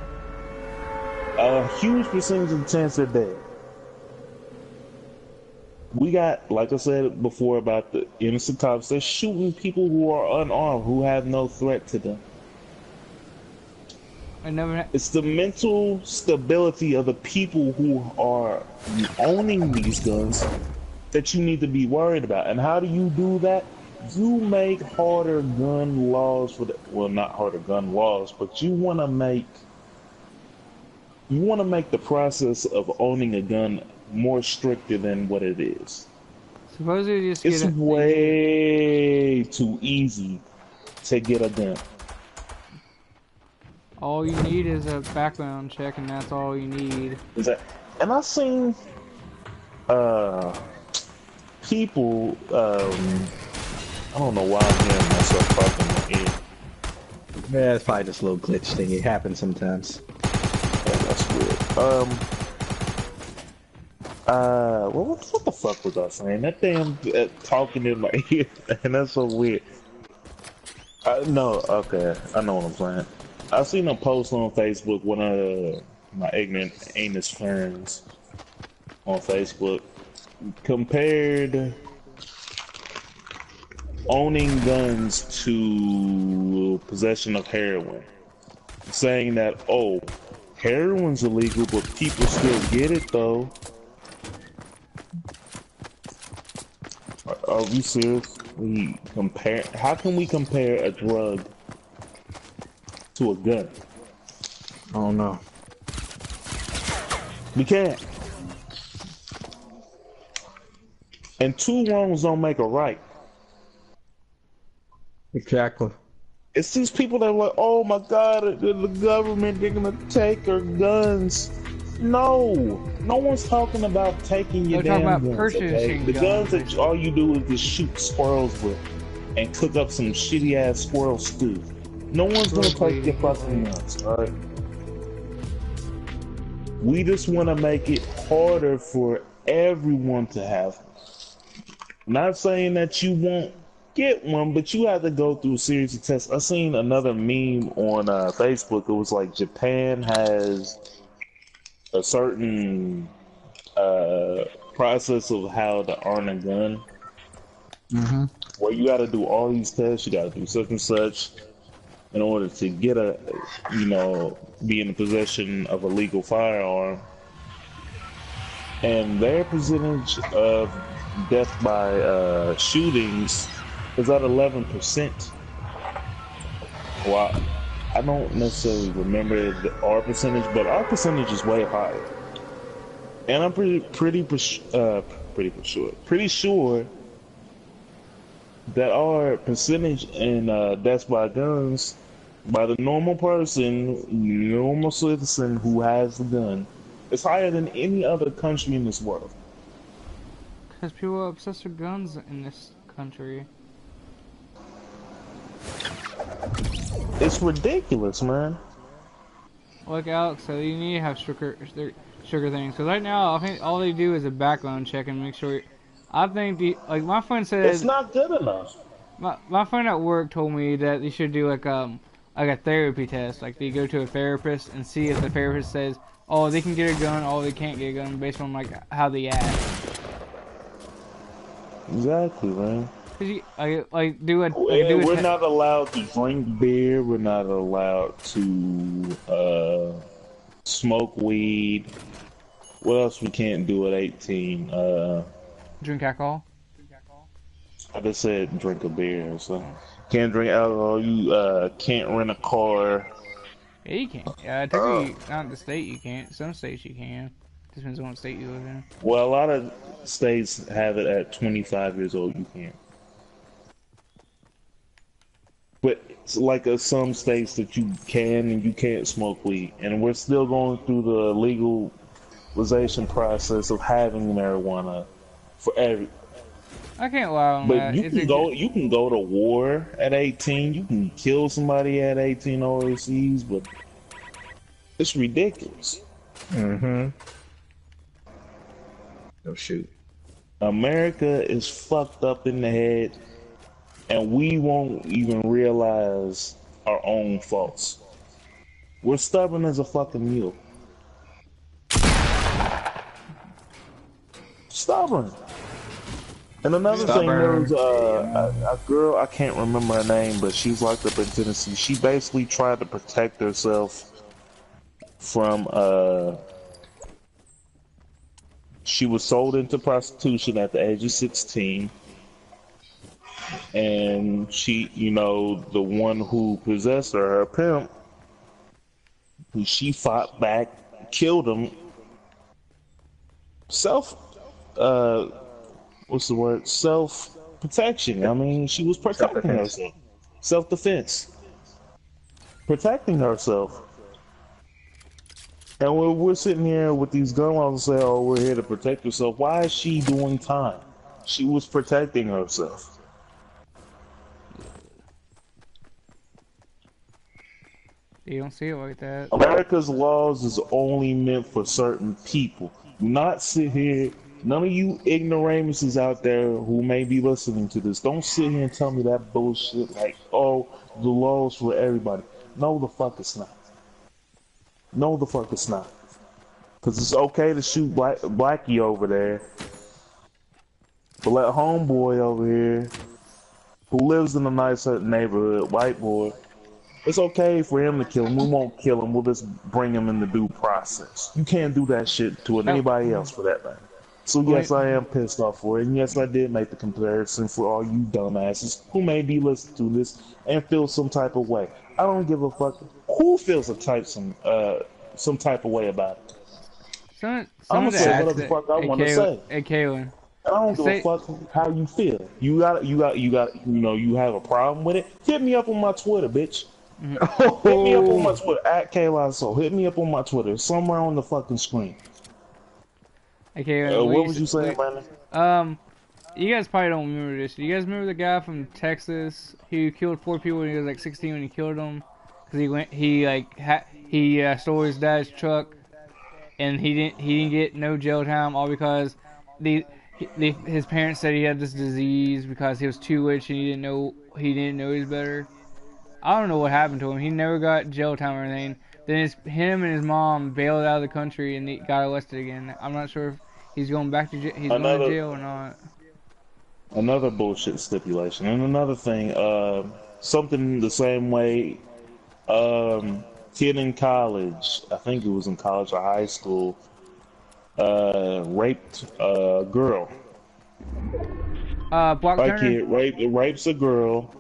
a huge percentage of the chance they're dead. We got, like I said before about the innocent cops, they're shooting people who are unarmed, who have no threat to them. It's the mental stability of the people who are owning these guns that you need to be worried about. And how do you do that? You make harder gun laws well, not harder gun laws, but you want to make the process of owning a gun more stricter than what it is. Supposedly it's way too easy to get a gun. All you need is a background check, and that's all you need. And I've seen people, I don't know why I'm hearing myself talking in my ear. Yeah, it's probably just a little glitch thing. It happens sometimes. Yeah, that's weird. What the fuck was I saying? That damn talking in my ear, and that's so weird. No, okay, I know what I'm saying. I seen a post on Facebook, one of my ignorant anus friends on Facebook compared owning guns to possession of heroin, saying that, oh, heroin's illegal, but people still get it though. Are we serious? How can we compare a drug to a gun. I don't know. We can't. And two wrongs don't make a right. Exactly. It's these people that are like, oh my God, the government, they're gonna take our guns. No, no one's talking about taking your damn guns. Okay? The guns that all you do is just shoot squirrels with and cook up some shitty ass squirrel stew. No one's gonna take your fucking guns, alright? We just want to make it harder for everyone to have them. Not saying that you won't get one, but you have to go through a series of tests. I seen another meme on Facebook. It was like Japan has a certain process of how to earn a gun. Mm-hmm. Where you got to do all these tests. You got to do such and such in order to get a, be in the possession of a legal firearm. And their percentage of death by shootings is at 11%. Well, I don't necessarily remember our percentage, but our percentage is way higher. And I'm pretty sure that our percentage in deaths by guns by the normal person, normal citizen who has the gun, is higher than any other country in this world. Because people are obsessed with guns in this country. It's ridiculous, man. Like Alex said, you need to have sugar things. Because right now, I think all they do is a background check and make sure. I think my friend said it's not good enough. My friend at work told me that they should do like a therapy test. Like they go to a therapist and see if the therapist says, oh, they can get a gun, or they can't get a gun based on like how they act. Exactly, man. We're not allowed to drink beer. We're not allowed to smoke weed. What else we can't do at 18? Drink alcohol. I just said drink a beer. So can't drink alcohol. You can't rent a car. Yeah, you can. Technically, not in the state you can't. Some states you can. Depends on what state you live in. Well, a lot of states have it at 25 years old. You can't. But it's like some states that you can and you can't smoke weed, and we're still going through the legalization process of having marijuana for every. I can't lie on but that. You can go to war at 18. You can kill somebody at 18 overseas, but it's ridiculous. Mm-hmm. No shoot. America is fucked up in the head, and we won't even realize our own faults. We're stubborn as a fucking mule. Stubborn. And another thing, there was a girl, I can't remember her name, but she's locked up in Tennessee. She basically tried to protect herself from, she was sold into prostitution at the age of 16. And she, the one who possessed her pimp, who she fought back, killed him. Self-protection. I mean, she was protecting herself. Self-defense. Protecting herself. And we're sitting here with these gun laws and say, oh, we're here to protect herself. Why is she doing time? She was protecting herself. You don't see it like that. America's laws is only meant for certain people. Do not sit here. None of you ignoramuses out there who may be listening to this, don't sit here and tell me that bullshit like, oh, the law's for everybody. No, the fuck it's not. No, the fuck it's not. Because it's okay to shoot Blackie over there, but let homeboy over here, who lives in a nice neighborhood, white boy, it's okay for him to kill him. We won't kill him. We'll just bring him in the due process. You can't do that shit to anybody else for that matter. So yes, I am pissed off for it, and yes, I did make the comparison for all you dumbasses who may be listening to this and feel some type of way. I don't give a fuck who feels some type of way about it. I'm gonna say whatever the fuck I want to say. Hey, Kaylin. I don't give a fuck how you feel. You have a problem with it? Hit me up on my Twitter, bitch. Hit me up on my Twitter, @KaylaSo. Hit me up on my Twitter, somewhere on the fucking screen. Okay, what was you saying, Brandon? You guys probably don't remember this. Do you guys remember the guy from Texas who killed 4 people when he was like 16 when he killed them? Because he stole his dad's truck, and he didn't get no jail time, all because his parents said he had this disease because he was too rich and he didn't know he was better. I don't know what happened to him. He never got jail time or anything. Then him and his mom bailed out of the country and he got arrested again. I'm not sure if he's going back to going to jail or not. Another bullshit stipulation. And another thing, something the same way, kid in college, I think it was in college or high school, raped a girl. Kid rapes a girl.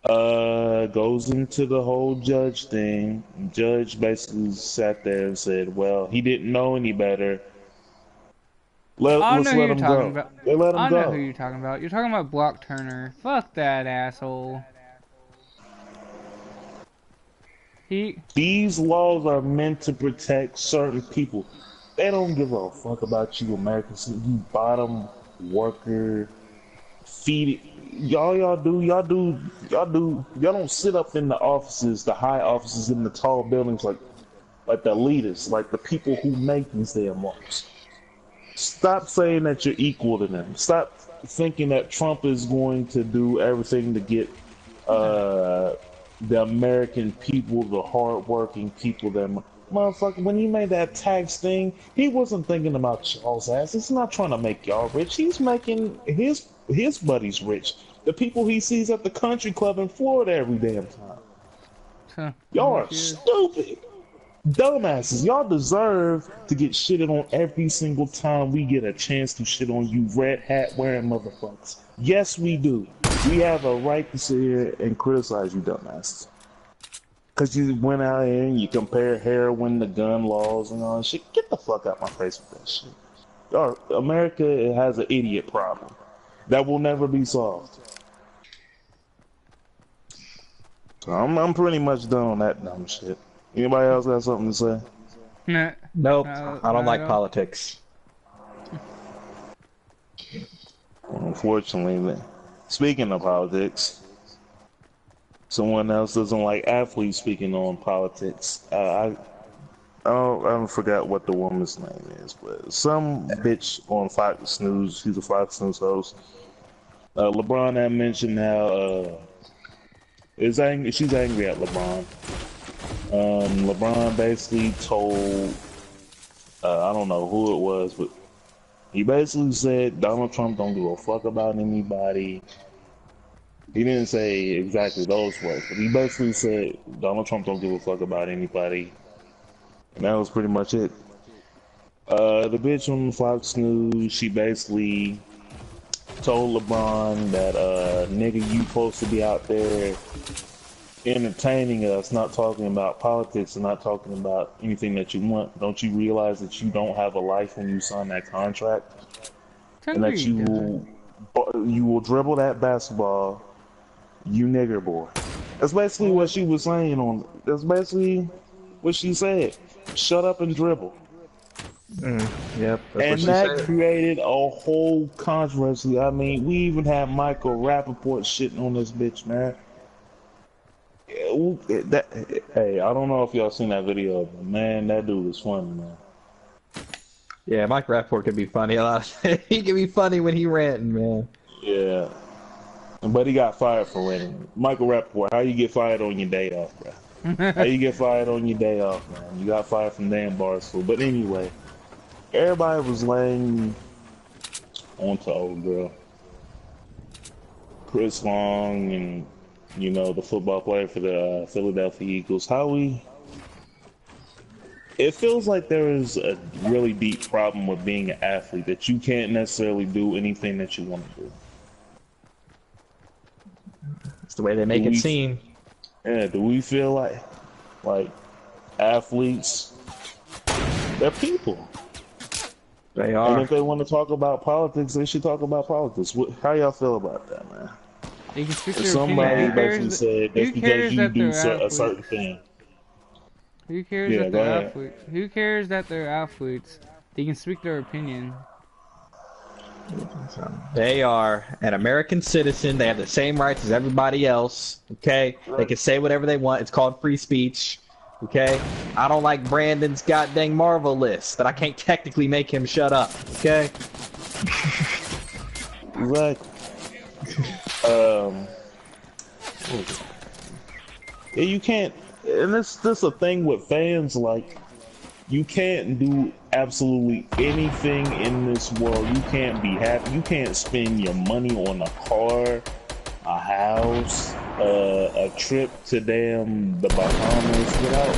Goes into the whole judge thing. Judge basically sat there and said, well, he didn't know any better. Let's let him go. They let him go. I know who you're talking about. You're talking about Block Turner. Fuck that asshole. These laws are meant to protect certain people. They don't give a fuck about you Americans. You bottom worker, feed it. Y'all don't sit up in the offices, the high offices in the tall buildings like the elitists, like the people who make these damn laws. Stop saying that you're equal to them. Stop thinking that Trump is going to do everything to get the American people, the hard-working people, that motherfucker, when he made that tax thing, he wasn't thinking about y'all's ass. He's not trying to make y'all rich. He's making his buddies rich. The people he sees at the country club in Florida every damn time. Y'all are stupid. Dumbasses. Y'all deserve to get shitted on every single time we get a chance to shit on you red hat wearing motherfuckers. Yes, we do. We have a right to sit here and criticize you dumbasses. Because you went out here and you compare heroin to gun laws and all that shit. Get the fuck out my face with that shit. Y'all, America has an idiot problem that will never be solved. So I'm pretty much done on that dumb shit. Anybody else got something to say? Nah. Nope. I don't like politics. Unfortunately, speaking of politics, someone else doesn't like athletes speaking on politics. I forgot what the woman's name is, but some bitch on Fox News, she's a Fox News host. LeBron had mentioned how she's angry at LeBron. LeBron basically told, I don't know who it was, but he basically said Donald Trump don't give a fuck about anybody. He didn't say exactly those words, but he basically said Donald Trump don't give a fuck about anybody. And that was pretty much it. The bitch on Fox News, she basically told LeBron that, nigga, you supposed to be out there entertaining us, not talking about politics and not talking about anything that you want. Don't you realize that you don't have a life when you sign that contract? And that you will dribble that basketball, you nigger boy. That's basically what she was saying that's basically what she said. Shut up and dribble. Yep. And that created a whole controversy. I mean, we even had Michael Rappaport shitting on this bitch, man. Hey, I don't know if y'all seen that video, but man, that dude was funny, man. Yeah, Mike Rappaport can be funny a lot. He can be funny when he ranting, man. Yeah. But he got fired for ranting. Michael Rappaport, how you get fired on your day off, bro? How you get fired on your day off, man? You got fired from damn Barstool. But anyway, everybody was laying onto old girl. Chris Long and, you know, the football player for the Philadelphia Eagles. it feels like there is a really deep problem with being an athlete that you can't necessarily do anything that you want to do. It's the way they make it seem. Yeah, do we feel like athletes, they're people. They are. And if they want to talk about politics, they should talk about politics. How y'all feel about that, man? If somebody basically said that's because you do a certain thing. Who cares that they're athletes? Who cares that they're athletes? They can speak their opinion. They are an American citizen. They have the same rights as everybody else. Okay? They can say whatever they want. It's called free speech. Okay? I don't like Brandon's goddamn Marvel list, but I can't technically make him shut up. Okay? Right. Yeah, you can't, and this a thing with fans, like, you can't do absolutely anything in this world. You can't be happy. You can't spend your money on a car, a house, a trip to the Bahamas without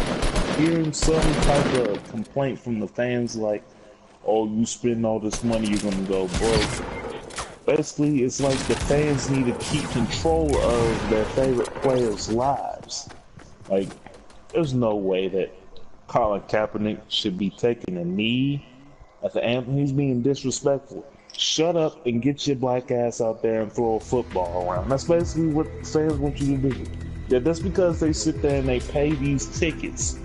hearing some type of complaint from the fans like, oh, you spend all this money, you're gonna go broke. Basically, it's like the fans need to keep control of their favorite players' lives. Like, there's no way that Colin Kaepernick should be taking a knee at the anthem. He's being disrespectful. Shut up and get your black ass out there and throw a football around. That's basically what fans want you to do. Yeah, that's because they sit there and they pay these tickets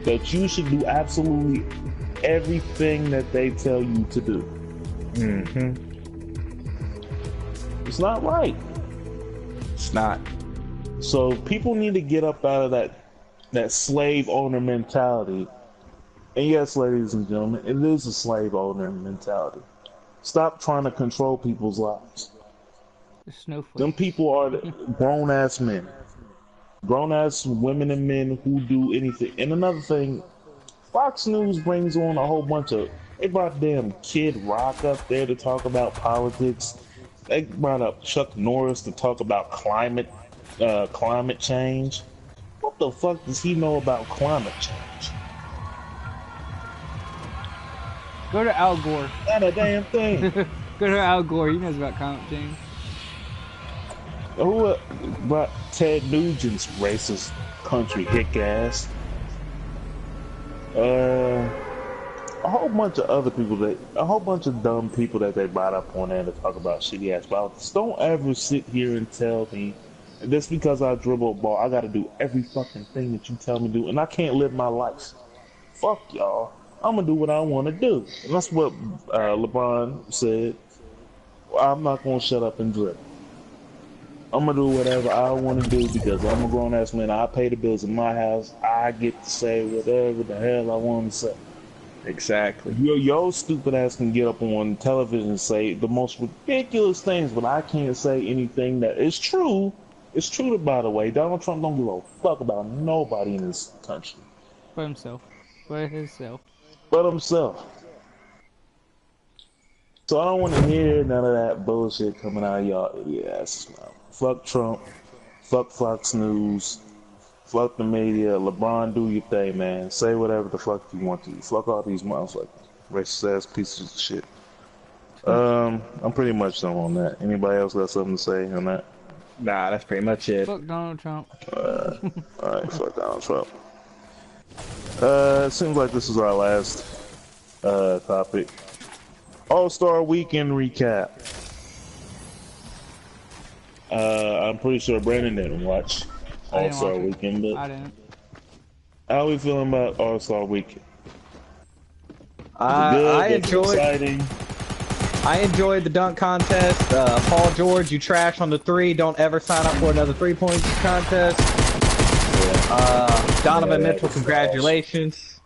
that you should do absolutely everything that they tell you to do. Mm-hmm. It's not right. It's not. So people need to get up out of that slave owner mentality. And yes, ladies and gentlemen, it is a slave owner mentality. Stop trying to control people's lives. Them people are grown ass men. Grown ass women and men who do anything. And another thing, Fox News brings on a whole bunch of, they brought damn Kid Rock up there to talk about politics. They brought up Chuck Norris to talk about climate change. What the fuck does he know about climate change? Go to Al Gore. Not a damn thing. Go to Al Gore. He knows about climate change. Who brought Ted Nugent's racist country hick ass? A whole bunch of other people a whole bunch of dumb people that they brought up on there to talk about shitty ass politics. Don't ever sit here and tell me just because I dribble a ball, I gotta do every fucking thing that you tell me to do, and I can't live my life. Fuck y'all. I'm gonna do what I want to do. And that's what LeBron said. I'm not gonna shut up and dribble. I'm gonna do whatever I want to do because I'm a grown ass man. I pay the bills in my house. I get to say whatever the hell I want to say. Exactly. Your stupid ass can get up on television and say the most ridiculous things, but I can't say anything that is true. It's true, by the way. Donald Trump don't give a fuck about nobody in this country. But himself. But himself. But himself. So I don't want to hear none of that bullshit coming out of y'all idiot asses now. Fuck Trump. Fuck Fox News. Fuck the media. LeBron, do your thing, man. Say whatever the fuck you want to. Fuck all these motherfuckers. Racist ass pieces of shit. I'm pretty much done on that. Anybody else got something to say on that? Nah, that's pretty much it. Fuck Donald Trump. Alright, fuck Donald Trump. It seems like this is our last topic. All-Star Weekend recap. I'm pretty sure Brandon didn't watch All-Star Weekend, but I didn't. How are we feeling about All-Star Weekend? I enjoyed the dunk contest. Paul George, you trash on the three. Don't ever sign up for another 3-point contest. Donovan Mitchell, congratulations.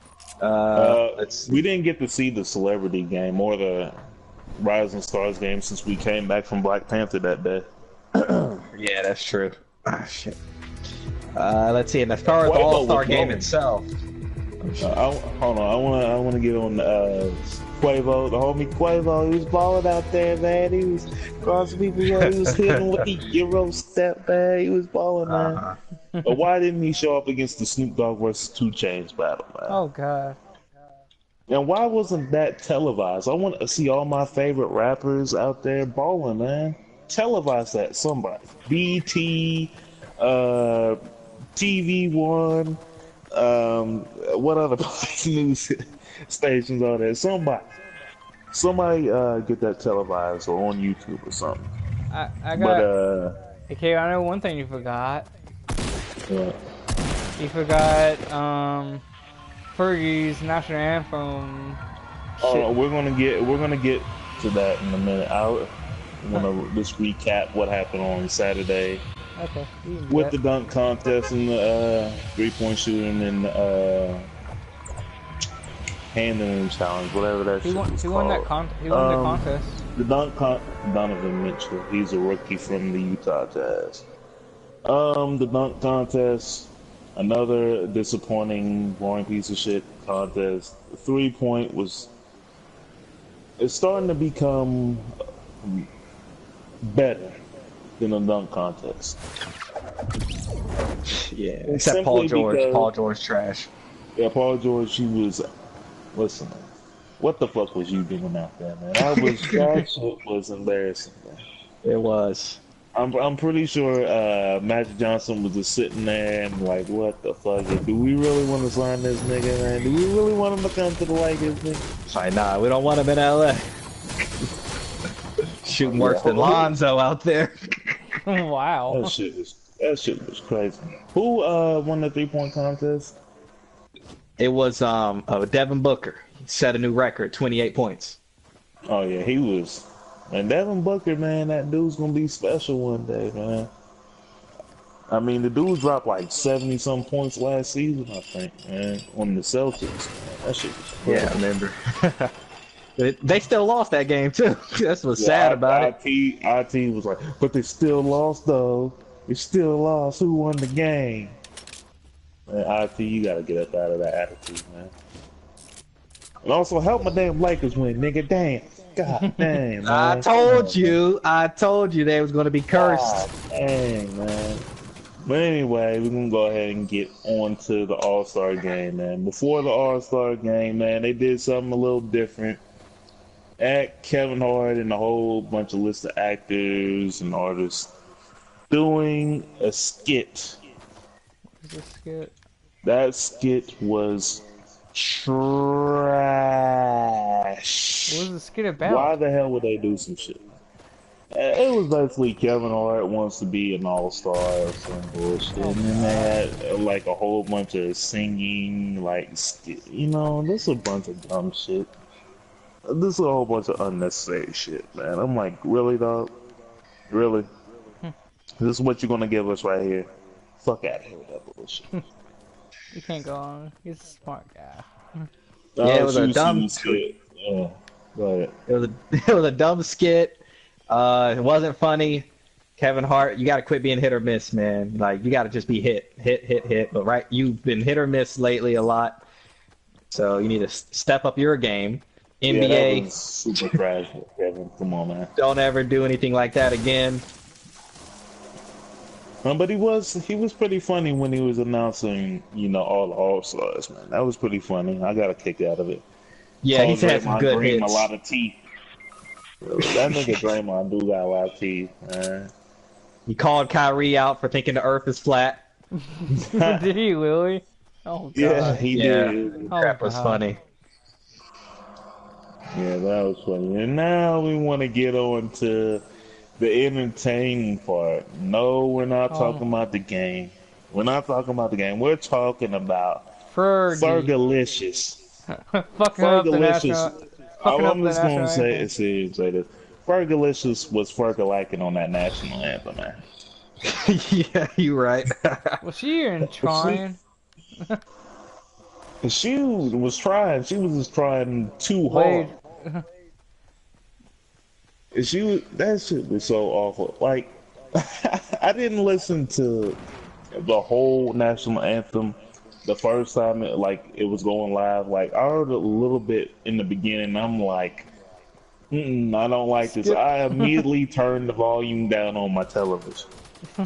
We didn't get to see the celebrity game or the Rising Stars game since we came back from Black Panther that day. Yeah, that's true. Ah, shit. Let's see. And as far as the All-Star game itself, hold on. I want to get on Quavo, the homie Quavo. He was balling out there, man. He was crossing people. He was hitting with the Euro step. that bad. He was balling, man. But why didn't he show up against the Snoop Dogg versus 2 Chainz battle, man? Oh god. And why wasn't that televised? I want to see all my favorite rappers out there balling, man. Televise that, somebody. BT, TV1, what other news stations are there? Somebody get that televised or on YouTube or something. I got. Okay, I know one thing you forgot. What? You forgot Fergie's national anthem. Oh, we're gonna get to that in a minute. I want to just recap what happened on Saturday. Okay. With the dunk contest and the 3-point shooting and handling challenge, whatever that shit was won that he won the contest. The Donovan Mitchell. He's a rookie from the Utah Jazz. The dunk contest, another disappointing, boring piece of shit contest. The 3-point it's starting to become better than a dunk contest. Yeah, except Paul George. Paul George trash. Yeah, Paul George, listen, what the fuck was you doing out there, man? That shit was embarrassing, man. It was. I'm pretty sure Magic Johnson was just sitting there and like, what the fuck? Do we really want to sign this nigga, man? Do we really want him to come to the Lakers, nigga? It's like, nah, we don't want him in LA. Shooting worse than Lonzo out there. Wow. That shit was crazy. Who won the 3-point contest? It was Devin Booker. He set a new record, 28 points. Oh yeah, he was. And Devin Booker, man, that dude's gonna be special one day, man. I mean, the dude dropped like 70-some points last season, I think, man, on the Celtics. Man. That shit was crazy. Yeah, I remember. They still lost that game too. That's what's sad about it. IT was like, but they still lost though. They still lost. Who won the game? Man, IT, you gotta get up out of that attitude, man. And also help my damn Lakers win, nigga. Damn. God damn, man. I told you they was gonna be cursed. God dang, man. But anyway, we're gonna go ahead and get on to the All-Star game, man. Before the All-Star game, man, they did something a little different. Kevin Hart and a whole bunch of list of actors and artists doing a skit. What's a skit? That skit was trash. What was the skit about? Why the hell would they do some shit? It was basically Kevin Hart wants to be an all-star or some bullshit. And then they had like a whole bunch of singing, like, you know, this is a bunch of dumb shit. This is a whole bunch of unnecessary shit, man. I'm like, really, dog? Really? This is what you're gonna give us right here? Fuck out of here with that bullshit. You can't go on. He's a smart guy. Yeah, it was a dumb skit. Yeah, go ahead. It was a dumb skit. It wasn't funny. Kevin Hart, you gotta quit being hit or miss, man. Like, you gotta just be hit. But right, you've been hit or miss lately a lot. So you need to step up your game. NBA, yeah, that was super trash, Kevin. Come on, man. Don't ever do anything like that again. But he was pretty funny when he was announcing, you know, all the All-Stars, man. That was pretty funny. I got a kick out of it. Yeah, he's had some good hits. A lot of teeth. That nigga Draymond do got a lot of teeth, man. He called Kyrie out for thinking the Earth is flat. Did he really? Oh god. Yeah, he did. Crap was funny. Yeah, that was funny. And now we want to get on to the entertaining part. No, we're not talking about the game. We're not talking about the game. We're talking about Fergalicious. Fucking up the national. I'm just going to say it serious like this. Fergalicious was Fergalacing on that national anthem, man. Yeah, you're right. Was she even trying? She was trying. She was just trying too hard. That shit was so awful. Like, I didn't listen to the whole national anthem the first time it was going live. Like, I heard a little bit in the beginning. I'm like, I don't like this. I immediately turned the volume down on my television.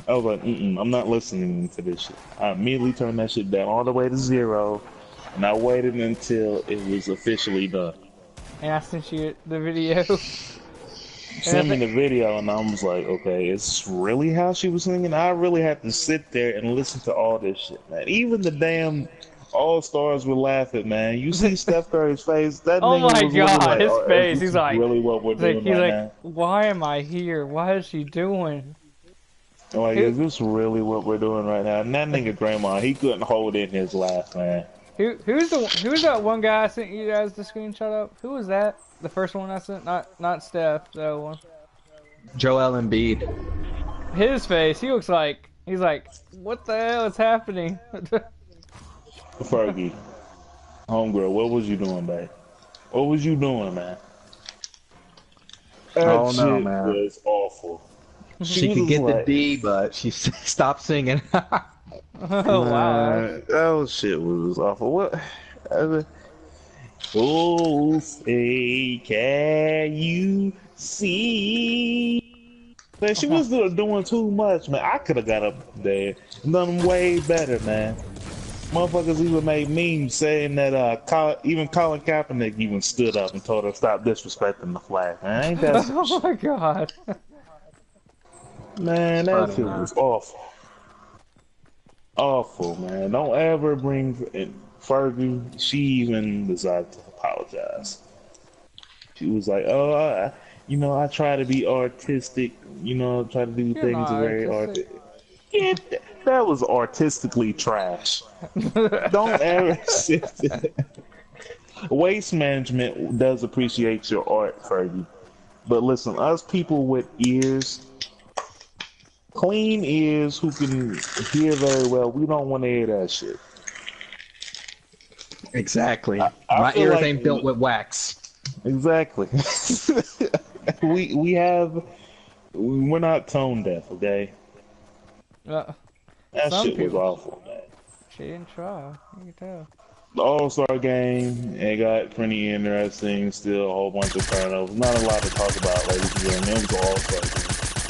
I was like, I'm not listening to this shit. I immediately turned that shit down all the way to 0, and I waited until it was officially done. And I sent you the video. Send me the video, and I was like, okay, it's really how she was singing? I really had to sit there and listen to all this shit, man. Even the damn All-Stars were laughing, man. You see Steph Curry's face? That oh nigga my was god, like, his face. He's like, really what we're doing he's right like, now? why am I here? What is she doing? Like, is this really what we're doing right now? And that nigga Grandma, he couldn't hold in his laugh, man. Who's that one guy I sent you guys the screenshot of? Who was that? The first one I sent? Not Steph, the other one. Joel Embiid. His face, he's like, what the hell is happening? Fergie, homegirl, what was you doing, babe? What was you doing, man? That shit was awful. She could get the D, but she stopped singing. Oh, wow. That shit was awful. What? Oh, say, can you see? Man, she was doing too much, man. I could have got up there and done way better, man. Motherfuckers even made memes saying that even Colin Kaepernick even stood up and told her stop disrespecting the flag. Man, ain't that oh my god. Man, that shit was awful. Awful, man. Don't ever bring in Fergie. She even decided to apologize. She was like, oh, I try to be artistic, try to do things very artistic. Yeah, that was artistically trash. Don't ever shift it. Waste management does appreciate your art, Fergie. But listen, us people with ears, clean ears who can hear very well, we don't want to hear that shit. Exactly. My ears ain't built with wax. Exactly. we're not tone deaf, okay? That shit was awful, man. She didn't try. You can tell. The All-Star game, it got pretty interesting. Still a whole bunch of turnovers. Not a lot to talk about, ladies and gentlemen. It was an All-Star game.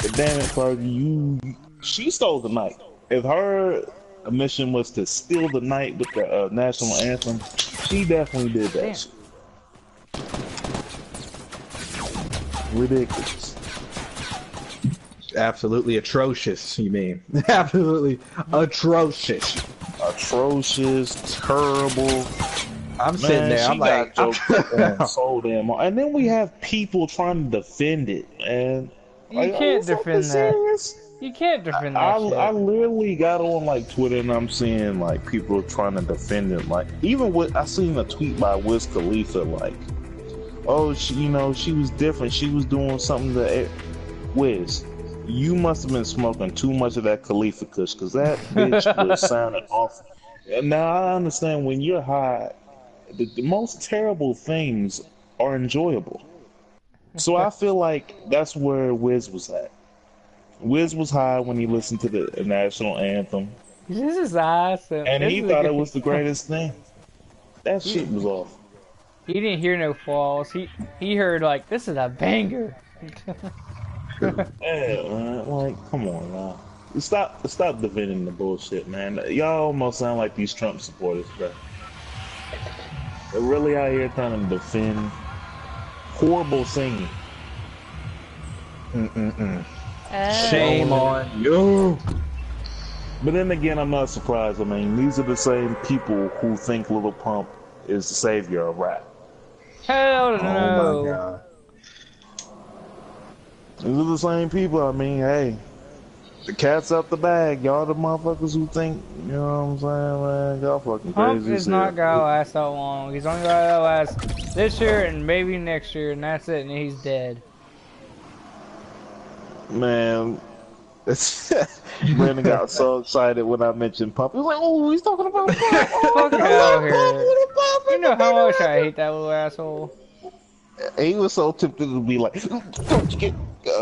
But damn it, Fergie, she stole the night. If her mission was to steal the night with the national anthem, she definitely did that shit. Ridiculous. Absolutely atrocious, you mean? Absolutely atrocious. Atrocious, terrible. I'm sitting there, I'm like, so damn. And then we have people trying to defend it, and you can't defend that. You can't defend that shit. I literally got on like Twitter and I'm seeing like people trying to defend it. Like even I seen a tweet by Wiz Khalifa like, oh, she was different. She was doing something to Wiz. You must have been smoking too much of that Khalifa Kush, because that bitch was sounding awful. And now I understand when you're high, the most terrible things are enjoyable. So I feel like that's where Wiz was at. Wiz was high when he listened to the national anthem. This is awesome. And he thought it was the greatest thing. That shit was awful. He didn't hear no flaws. He heard like, this is a banger. Yeah, man, like, come on, man. Stop defending the bullshit, man. Y'all almost sound like these Trump supporters, bro. They're really out here trying to defend horrible singing. Shame on you. But then again, I'm not surprised. I mean, these are the same people who think Lil Pump is the savior of rap. Hell no. Oh my god. These are the same people. I mean, hey, the cat's out the bag. Y'all the motherfuckers who think, you know what I'm saying, man? Y'all fucking crazy. Pump is not gonna last that long. He's only gonna last this year and maybe next year, and that's it, and he's dead. Man, Brandon got so excited when I mentioned Pump. He was like, oh, he's talking about Pump. Fuck out here. You know how much I hate that little asshole. He was so tempted to be like, don't you get...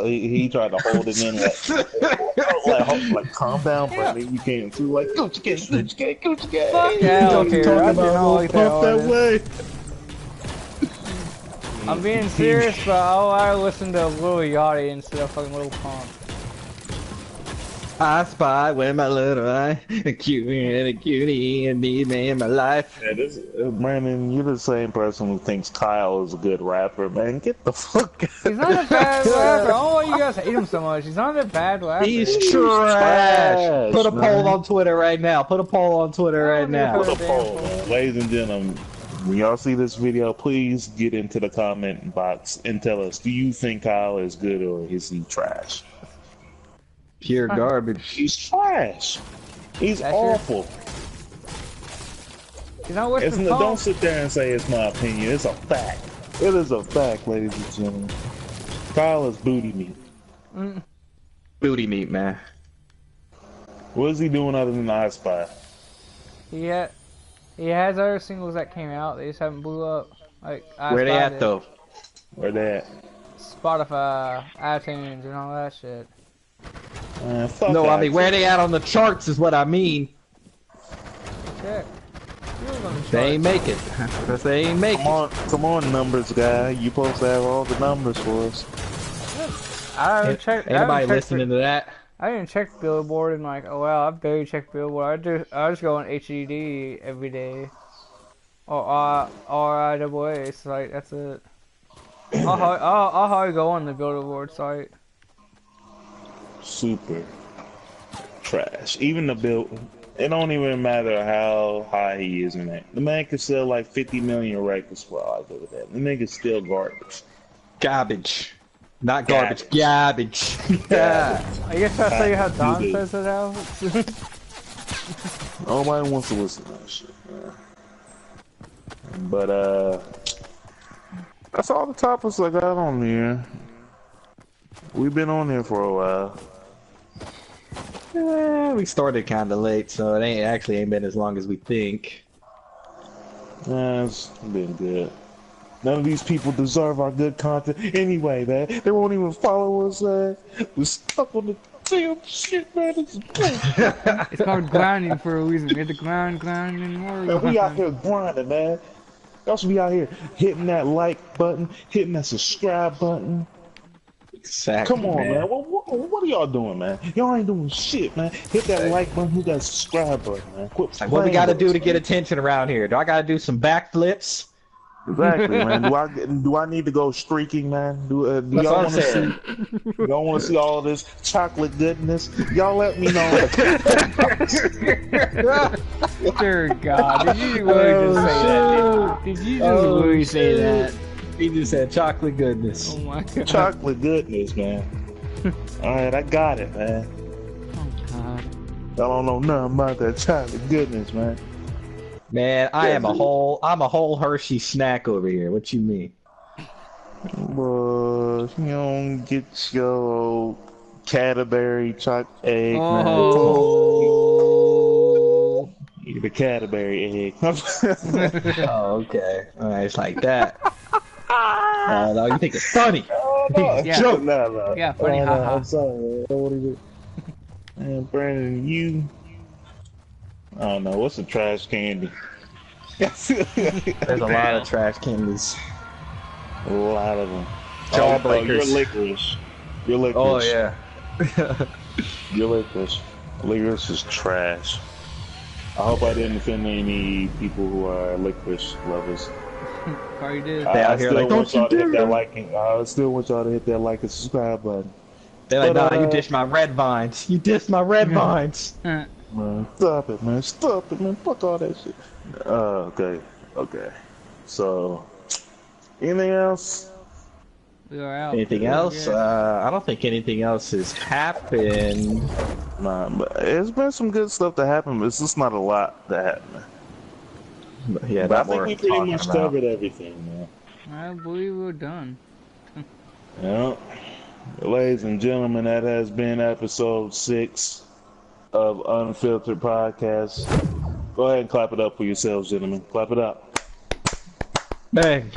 he tried to hold it in like calm down, Brandon. You can't too like Gucci gang. Fuck out here. I didn't like that way. I'm being serious, but I listen to Lil Yachty instead of fucking Lil Pump. I spy with my little eye, a cutie and a cutie, and need me in my life. Yeah, Brandon, you're the same person who thinks Kyle is a good rapper, man. Get the fuck out. He's not a bad rapper. I don't know why you guys hate him so much. He's not a bad rapper. He's trash. Put a poll on Twitter right now. Put a poll on Twitter right now. Put a poll, man. Ladies and gentlemen, when y'all see this video, please get into the comment box and tell us, do you think Kyle is good or is he trash? Pure garbage. He's trash. He's awful. You know what's the Don't sit there and say it's my opinion. It's a fact. It is a fact, ladies and gentlemen. Kyle is booty meat. Booty meat, man. What is he doing other than I Spy? He has other singles that came out. They just haven't blew up. Like where they at though? Where they at? Spotify, iTunes, and all that shit. No, I mean where they at on the charts is what I mean. Check. They ain't make it. They ain't make it. Come on, numbers guy. You supposed to have all the numbers for us. I haven't checked. Anybody listening to that? I didn't check Billboard and like, oh wow, I barely check Billboard. I just go on HDD every day, or RIAA. It's like that's it. I'll hardly go on the Billboard site. Super trash. Even the bill. It don't even matter how high he is in that. The man could sell like 50 million records for all I give a damn. The nigga's still garbage. Garbage. Not garbage. Garbage. Yeah. I guess I'll tell you how Don says it out. Nobody wants to listen to that shit, man. But, that's all the topics I got on here. We've been on here for a while. Yeah, we started kind of late, so it ain't been as long as we think. Yeah, it's been good. None of these people deserve our good content anyway, man. They won't even follow us, man. We're stuck on the damn shit, man. It's called grinding for a reason. We had to grind and more. Man, we out here grinding, man. Y'all should be out here hitting that like button, hitting that subscribe button. Exactly, come on, man. What are y'all doing, man? Y'all ain't doing shit, man. Hit that like button, hit that subscribe button, man. Quit like, what we gotta do to get attention around here? Do I gotta do some backflips? Exactly, man. Do I need to go streaking, man? Do y'all want to see? Y'all want to see all this chocolate goodness? Y'all let me know. Dear God, did you really just say that? Did you just really say that? He just said chocolate goodness. Oh my God. Chocolate goodness, man. All right, I got it, man. Oh God. Y'all don't know nothing about that chocolate goodness, man. Man, I'm a whole Hershey snack over here. What you mean? Bro, you don't get your Cadbury chocolate egg, man. Eat the Cadbury egg. Oh, okay. All right, it's like that. No, you think it's funny? Yeah. Joke. No. Yeah, funny. Haha. I'm sorry, man. What is it? Man, Brandon, you. I don't know. What's the trash candy? There's a lot of trash candies. A lot of them. Jawbreakers. You're licorice. You're licorice. Oh yeah. You're licorice. Licorice is trash. I hope I didn't offend any people who are licorice lovers. Probably did. I still want y'all to hit that like. I still want y'all to hit that like and subscribe button. They're like, nah, you dished my red vines. You dished my red vines. Man, stop it, man. Stop it, man. Fuck all that shit. Okay. So, anything else? We are out. Anything else? I don't think anything else has happened. Nah, but it's been some good stuff that happened, but it's just not a lot that happened. But yeah, but I think we pretty much covered everything, man. I believe we're done. Yeah. Ladies and gentlemen, that has been episode 6 of Unfiltered Podcast. Go ahead and clap it up for yourselves, gentlemen. Clap it up. Bang.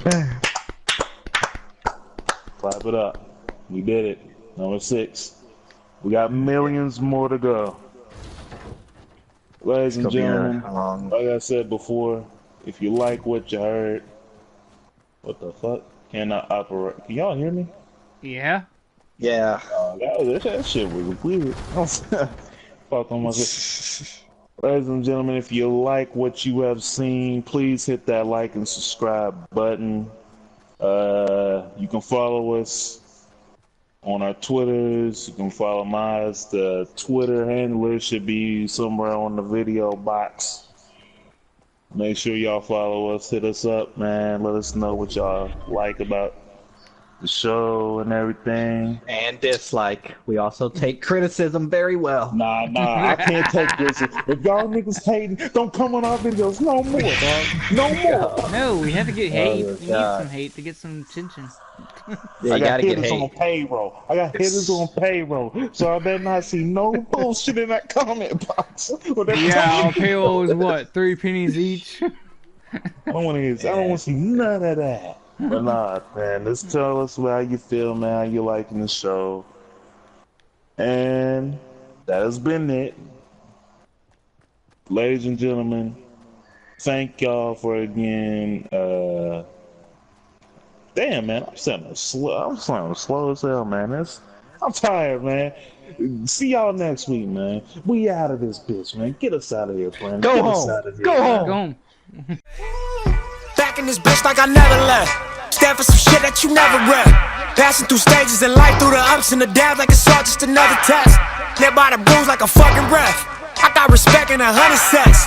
Clap it up. We did it. Number 6. We got millions more to go. Ladies and gentlemen, like I said before, if you like what you heard, what the fuck? Cannot operate. Can y'all hear me? Yeah. Yeah. That shit was weird. Fuck on my shit. Ladies and gentlemen, if you like what you have seen, please hit that like and subscribe button. You can follow us on our Twitters. You can follow mine. The Twitter handler should be somewhere on the video box. Make sure y'all follow us. Hit us up, man. Let us know what y'all like about the show and everything. And dislike. We also take criticism very well. Nah, I can't take this. If y'all niggas hating, don't come on our videos no more, dog. No more. No, we have to get hate. We need some hate to get some attention. Yeah, I got hitters on payroll. So I better not see no bullshit in that comment box. Yeah, our payroll is what, 3 pennies each? I don't want to see none of that. But nah, man, just tell us how you feel, man, how you liking the show. And that has been it. Ladies and gentlemen, thank y'all for again. Damn, man, I'm sounding slow as hell, man. I'm tired, man. See y'all next week, man. We out of this bitch, man. Get us out of here, friend. Go home. Back in this bitch like I never left. Stand for some shit that you never read. Passing through stages in life, through the ups and the downs, like it's all just another test. Live by the rules like a fucking ref. I got respect in 100 sets.